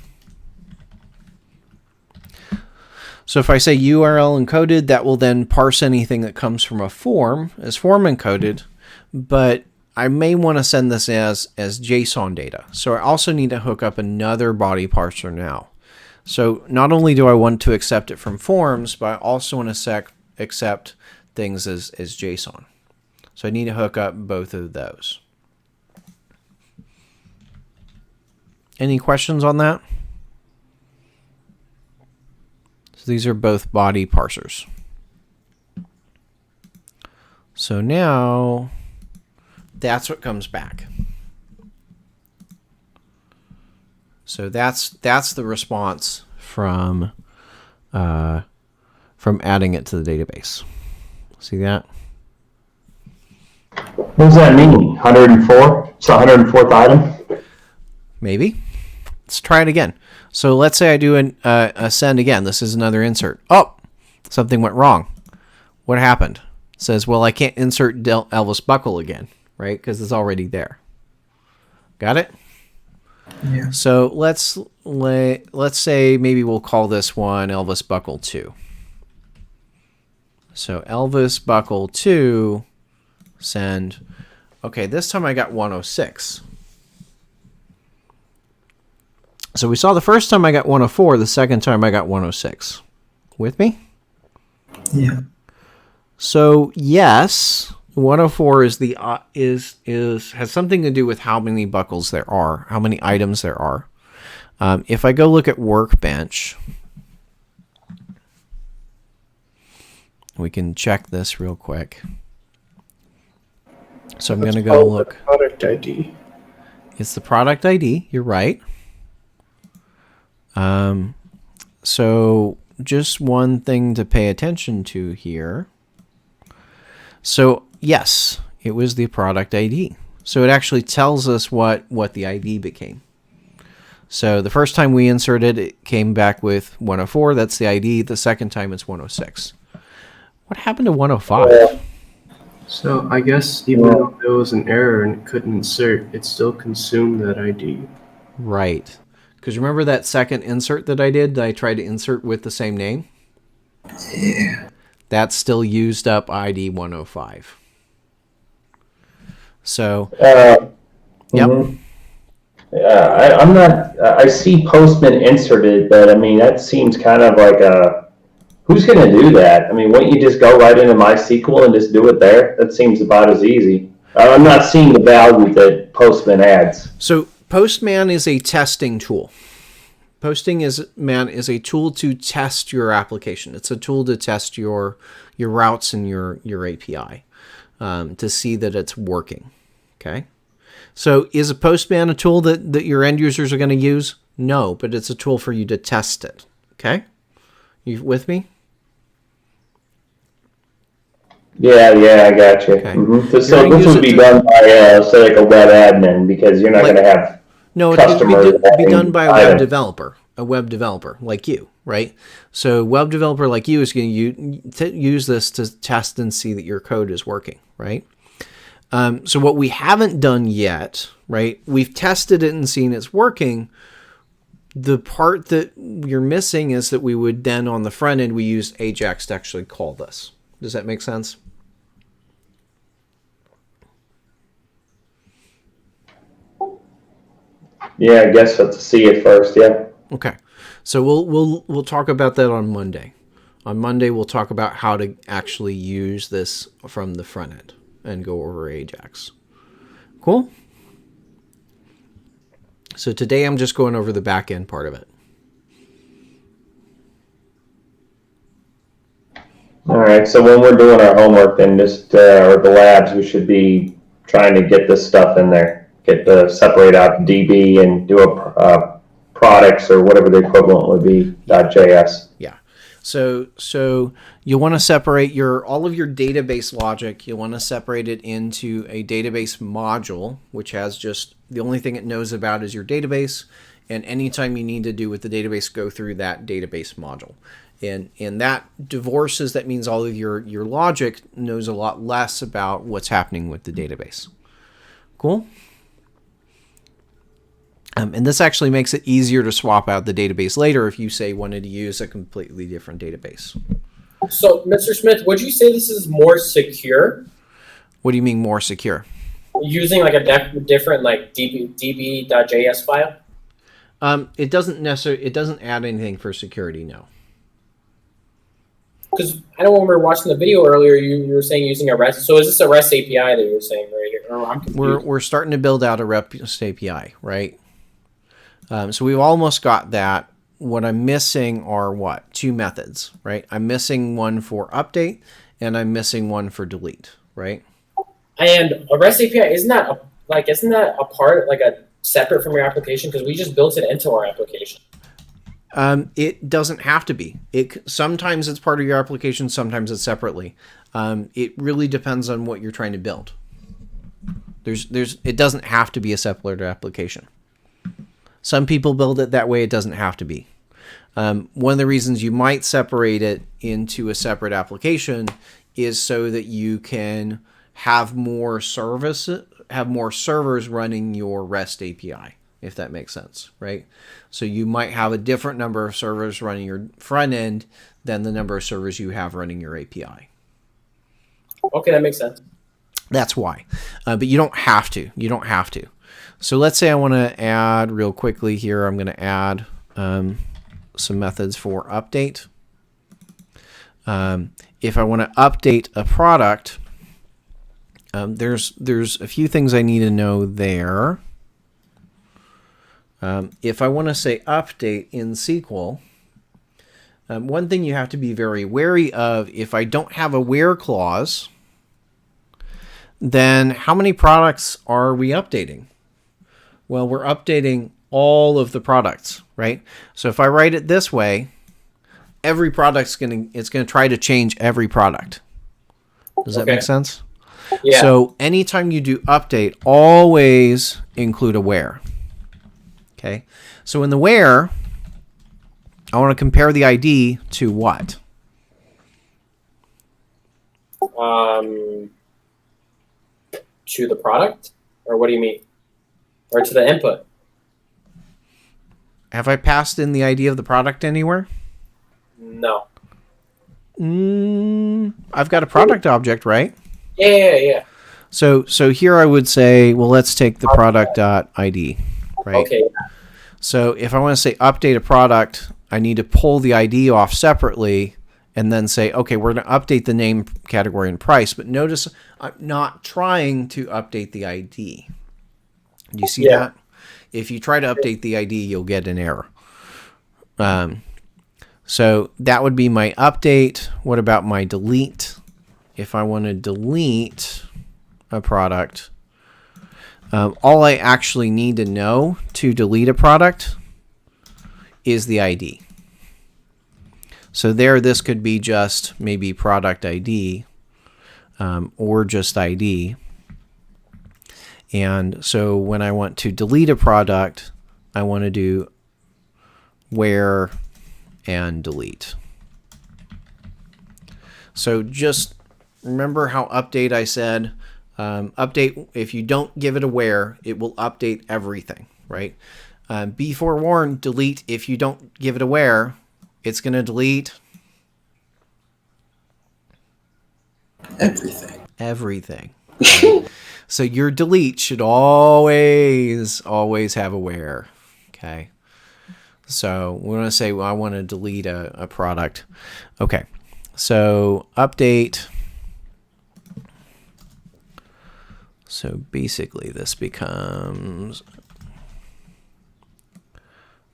So if I say URL encoded, that will then parse anything that comes from a form as form encoded, but I may want to send this as JSON data. So I also need to hook up another body parser now. So not only do I want to accept it from forms, but I also want to accept things as JSON. So I need to hook up both of those. Any questions on that? So these are both body parsers. So now that's what comes back. So that's the response from adding it to the database. See that? What does that mean? 104? It's the 104th item? Maybe. Let's try it again. So let's say I do a send again. This is another insert. Oh, something went wrong. What happened? It says, well, I can't insert Elvis Buckle again, right? Because it's already there. Got it? Yeah. So let's say maybe we'll call this one Elvis Buckle 2. So Elvis Buckle 2, send. Okay, this time I got 106. So we saw the first time I got 104, the second time I got 106. With me? Yeah. So yes, 104 has something to do with how many buckles there are, how many items there are. If I go look at Workbench, We can check this real quick. So I'm going to Let's go call it look. the product ID. It's the product ID. You're right. So just one thing to pay attention to here. So yes, it was the product ID. So it actually tells us what the ID became. So the first time we inserted, it came back with 104. That's the ID. The second time, it's 106. What happened to 105? So I guess even though there was an error and it couldn't insert, it still consumed that ID. Right. Because remember that second insert that I did? That I tried to insert with the same name? Yeah. That still used up ID 105. So, Yep. Mhm. I'm not. I see Postman inserted, but I mean that seems kind of like a. Who's going to do that? I mean, wouldn't you just go right into MySQL and just do it there? That seems about as easy. I'm not seeing the value that Postman adds. So Postman is a testing tool. Postman is a tool to test your application. It's a tool to test your routes and your API to see that it's working. Okay. So is a Postman a tool that your end users are going to use? No, but it's a tool for you to test it. Okay. You with me? Yeah, I got you. Okay. So this would be done by, say, like a web admin, because you're not going to have customers. It would be done by a web developer like you, right? So a web developer like you is going to use this to test and see that your code is working, right? So what we haven't done yet, right? We've tested it and seen it's working. The part that you're missing is that we would then on the front end, we use Ajax to actually call this. Does that make sense? Yeah, I guess let's see it first. Yeah. Okay. So we'll talk about that on Monday. On Monday we'll talk about how to actually use this from the front end and go over Ajax. Cool? So today I'm just going over the back end part of it. All right. So when we're doing our homework, then just or the labs, we should be trying to get this stuff in there. Separate out DB and do a products or whatever the equivalent would be .js. Yeah. So you want to separate all of your database logic. You want to separate it into a database module, which has just the only thing it knows about is your database. And anytime you need to do with the database, go through that database module. And that divorces, that means all of your logic knows a lot less about what's happening with the database. Cool? And this actually makes it easier to swap out the database later if you, say, wanted to use a completely different database. So, Mr. Smith, would you say this is more secure? What do you mean more secure? Using like a different like db.js file? It doesn't add anything for security, no. Because I know when we were watching the video earlier, you were saying using a REST. So is this a REST API that you're saying right here? Oh, I'm confused. We're starting to build out a REST API, right? So we've almost got that. What I'm missing are what? 2 methods, right? I'm missing one for update, and I'm missing one for delete, right? And a REST API, isn't that a part, like a separate from your application? Because we just built it into our application. It doesn't have to be. Sometimes it's part of your application, sometimes it's separately. It really depends on what you're trying to build. It doesn't have to be a separate application. Some people build it that way. It doesn't have to be. One of the reasons you might separate it into a separate application is so that you can have more servers running your REST API, if that makes sense, right? So you might have a different number of servers running your front end than the number of servers you have running your API. Okay, that makes sense. That's why. But you don't have to. So let's say I want to add real quickly here. I'm going to add some methods for update. If I want to update a product, there's a few things I need to know there. If I want to say update in SQL, One thing you have to be very wary of, if I don't have a where clause, then how many products are we updating? Well, we're updating all of the products, right? So if I write it this way, every product's going to try to change every product. Does that make sense? Yeah. So anytime you do update, always include a where. Okay. So in the where, I want to compare the ID to what? To the product? Or what do you mean? Or to the input? Have I passed in the ID of the product anywhere? No. I've got a product object, right? Yeah. So here I would say, well, let's take the product.id, right? Okay. So if I want to say update a product, I need to pull the ID off separately and then say, okay, we're going to update the name, category, and price. But notice I'm not trying to update the ID. Do you see that? If you try to update the ID, you'll get an error. So that would be my update. What about my delete? If I want to delete a product, all I actually need to know to delete a product is the ID. So there, this could be just maybe product ID or just ID. And so when I want to delete a product, I want to do where and delete. So just remember how update I said, update, if you don't give it a where, it will update everything, right? Be forewarned, delete, if you don't give it a where, it's going to delete everything. So your delete should always have a where. Okay. So we're going to say, well, I want to delete a product. Okay. So update. So basically this becomes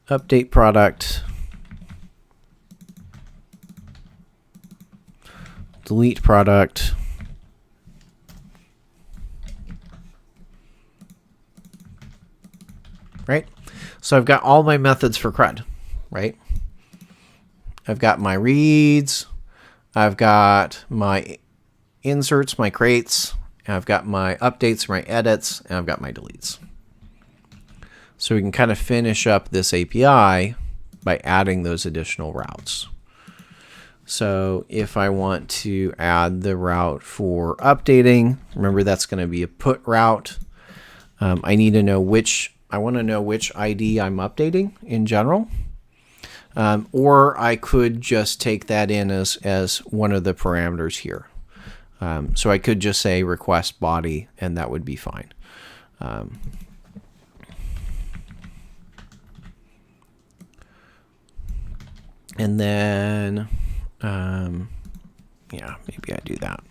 update product, delete product, right? So I've got all my methods for CRUD, right? I've got my reads, I've got my inserts, my creates, I've got my updates, my edits, and I've got my deletes. So we can kind of finish up this API by adding those additional routes. So if I want to add the route for updating, remember that's going to be a put route. I need to know I want to know which ID I'm updating in general. Or I could just take that in as one of the parameters here. So I could just say request body, and that would be fine. And then, yeah, maybe I do that.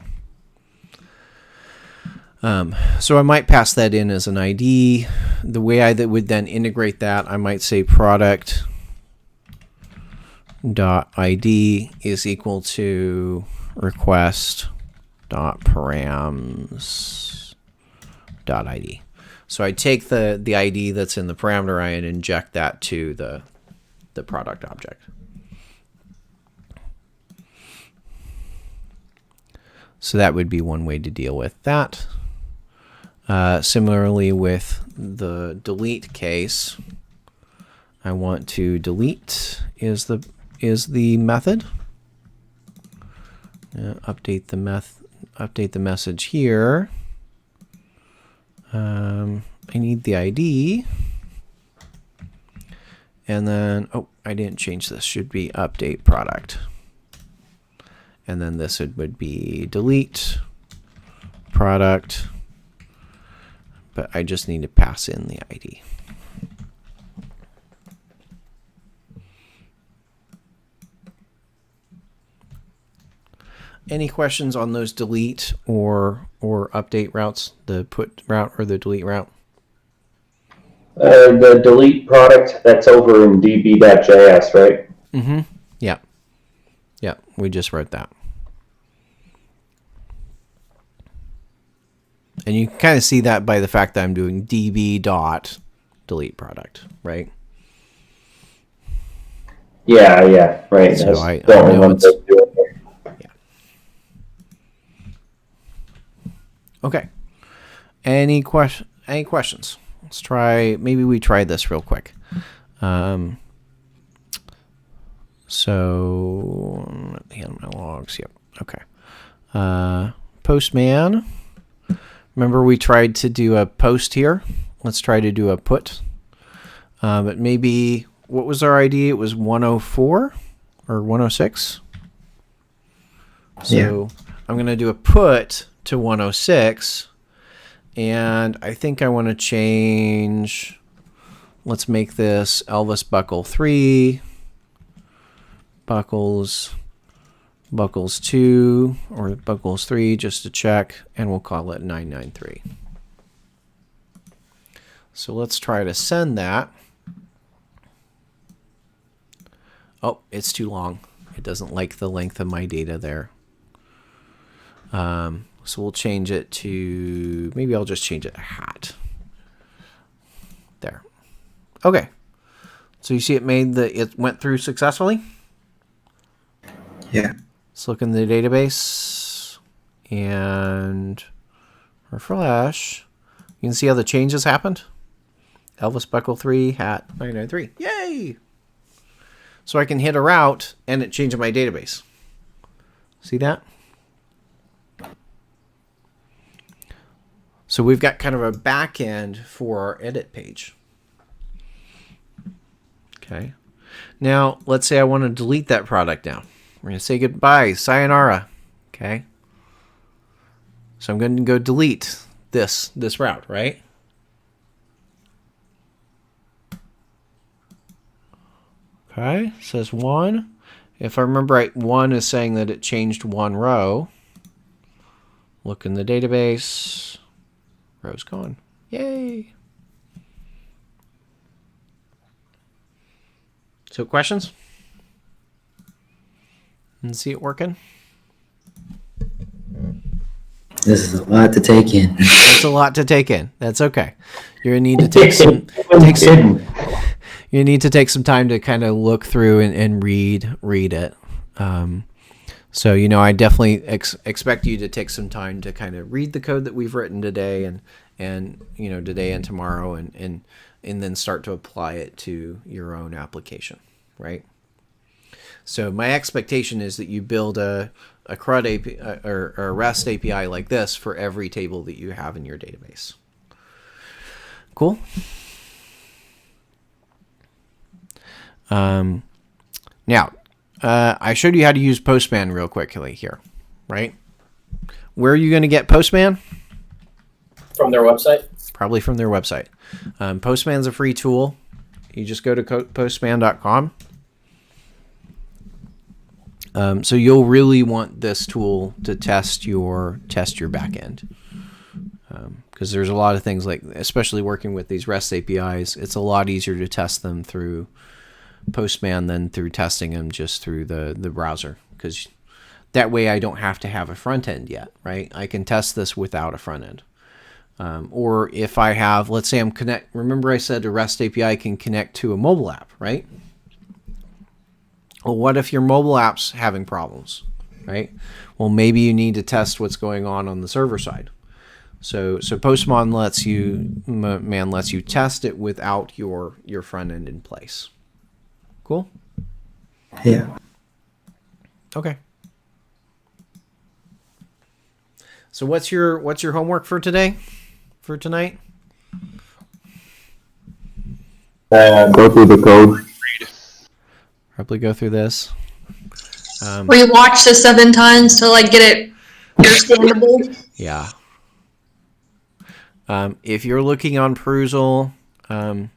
So I might pass that in as an ID. The way I would then integrate that, I might say product dot ID is equal to request dot params dot ID. So I take the ID that's in the parameter, I inject that to the product object. So that would be one way to deal with that. Similarly with the delete case, I want to delete is the method. Update the message here. I need the ID. And then, oh, I didn't change this. Should be update product. And then this would be delete product. But I just need to pass in the ID. Any questions on those delete or update routes, the put route or the delete route? The delete product, that's over in db.js, right? Mm-hmm. Yeah. Yeah, we just wrote that. And you can kind of see that by the fact that I'm doing db dot delete product, right? Yeah, right. So I don't know remember it's... doing it. Yeah. Okay. Any questions? Let's try, maybe we try this real quick. So, handle my logs, yep, okay. Postman. Remember we tried to do a post here. Let's try to do a put. But maybe, what was our ID? It was 104 or 106. So Yeah. I'm going to do a put to 106. And I think I want to change, let's make this Elvis Buckle 3, Buckles 2, or Buckles 3 just to check, and we'll call it 993. So let's try to send that. Oh, it's too long. It doesn't like the length of my data there. So we'll change it to, maybe I'll just change it to hat. There. Okay. So you see it went through successfully? Yeah. Let's look in the database and refresh. You can see how the changes happened. Elvis Buckle 3, hat 993. Yay! So I can hit a route and it changed my database. See that? So we've got kind of a back end for our edit page. Okay. Now, let's say I want to delete that product now. We're going to say goodbye, sayonara. Okay. So I'm going to go delete this route, right? Okay. It says 1. If I remember right, 1 is saying that it changed 1 row. Look in the database. Row's gone. Yay. So questions? And see it working? This is a lot to take in. It's a lot to take in. That's okay. You're gonna need to take you need to take some time to kind of look through and read it. So, you know, I definitely expect you to take some time to kind of read the code that we've written today and you know, today and tomorrow and then start to apply it to your own application, right? So my expectation is that you build a CRUD API or a REST API like this for every table that you have in your database. Cool. Now, I showed you how to use Postman real quickly here, right? Where are you going to get Postman? From their website? Probably from their website. Postman's a free tool. You just go to postman.com. So you'll really want this tool to test your backend. Because there's a lot of things like, especially working with these REST APIs, it's a lot easier to test them through Postman than through testing them just through the browser, because that way I don't have to have a front end yet, right? I can test this without a front end. Or if I have, let's say remember I said a REST API can connect to a mobile app, right? Well, what if your mobile app's having problems, right? Well, maybe you need to test what's going on the server side. So Postman lets you test it without your front end in place. Cool? Yeah. Okay. So what's your homework for today? For tonight? Go through the code. Probably go through this. Rewatch this 7 times to like get it understandable. Yeah. If you're looking on Perusal, I've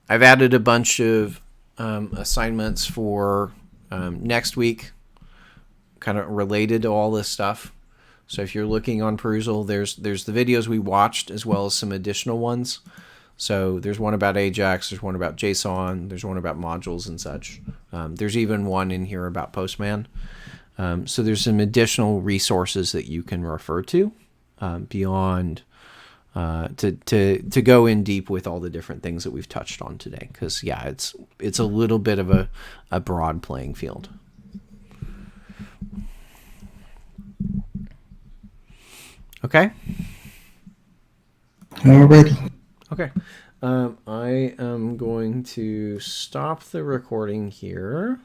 added a bunch of assignments for next week, kind of related to all this stuff. So if you're looking on Perusal, there's the videos we watched as well as some additional ones. So there's one about Ajax, there's one about JSON, there's one about modules and such. There's even one in here about Postman. So there's some additional resources that you can refer to beyond to go in deep with all the different things that we've touched on today. Because yeah, it's a little bit of a broad playing field. Okay. Alrighty. Okay. I am going to stop the recording here.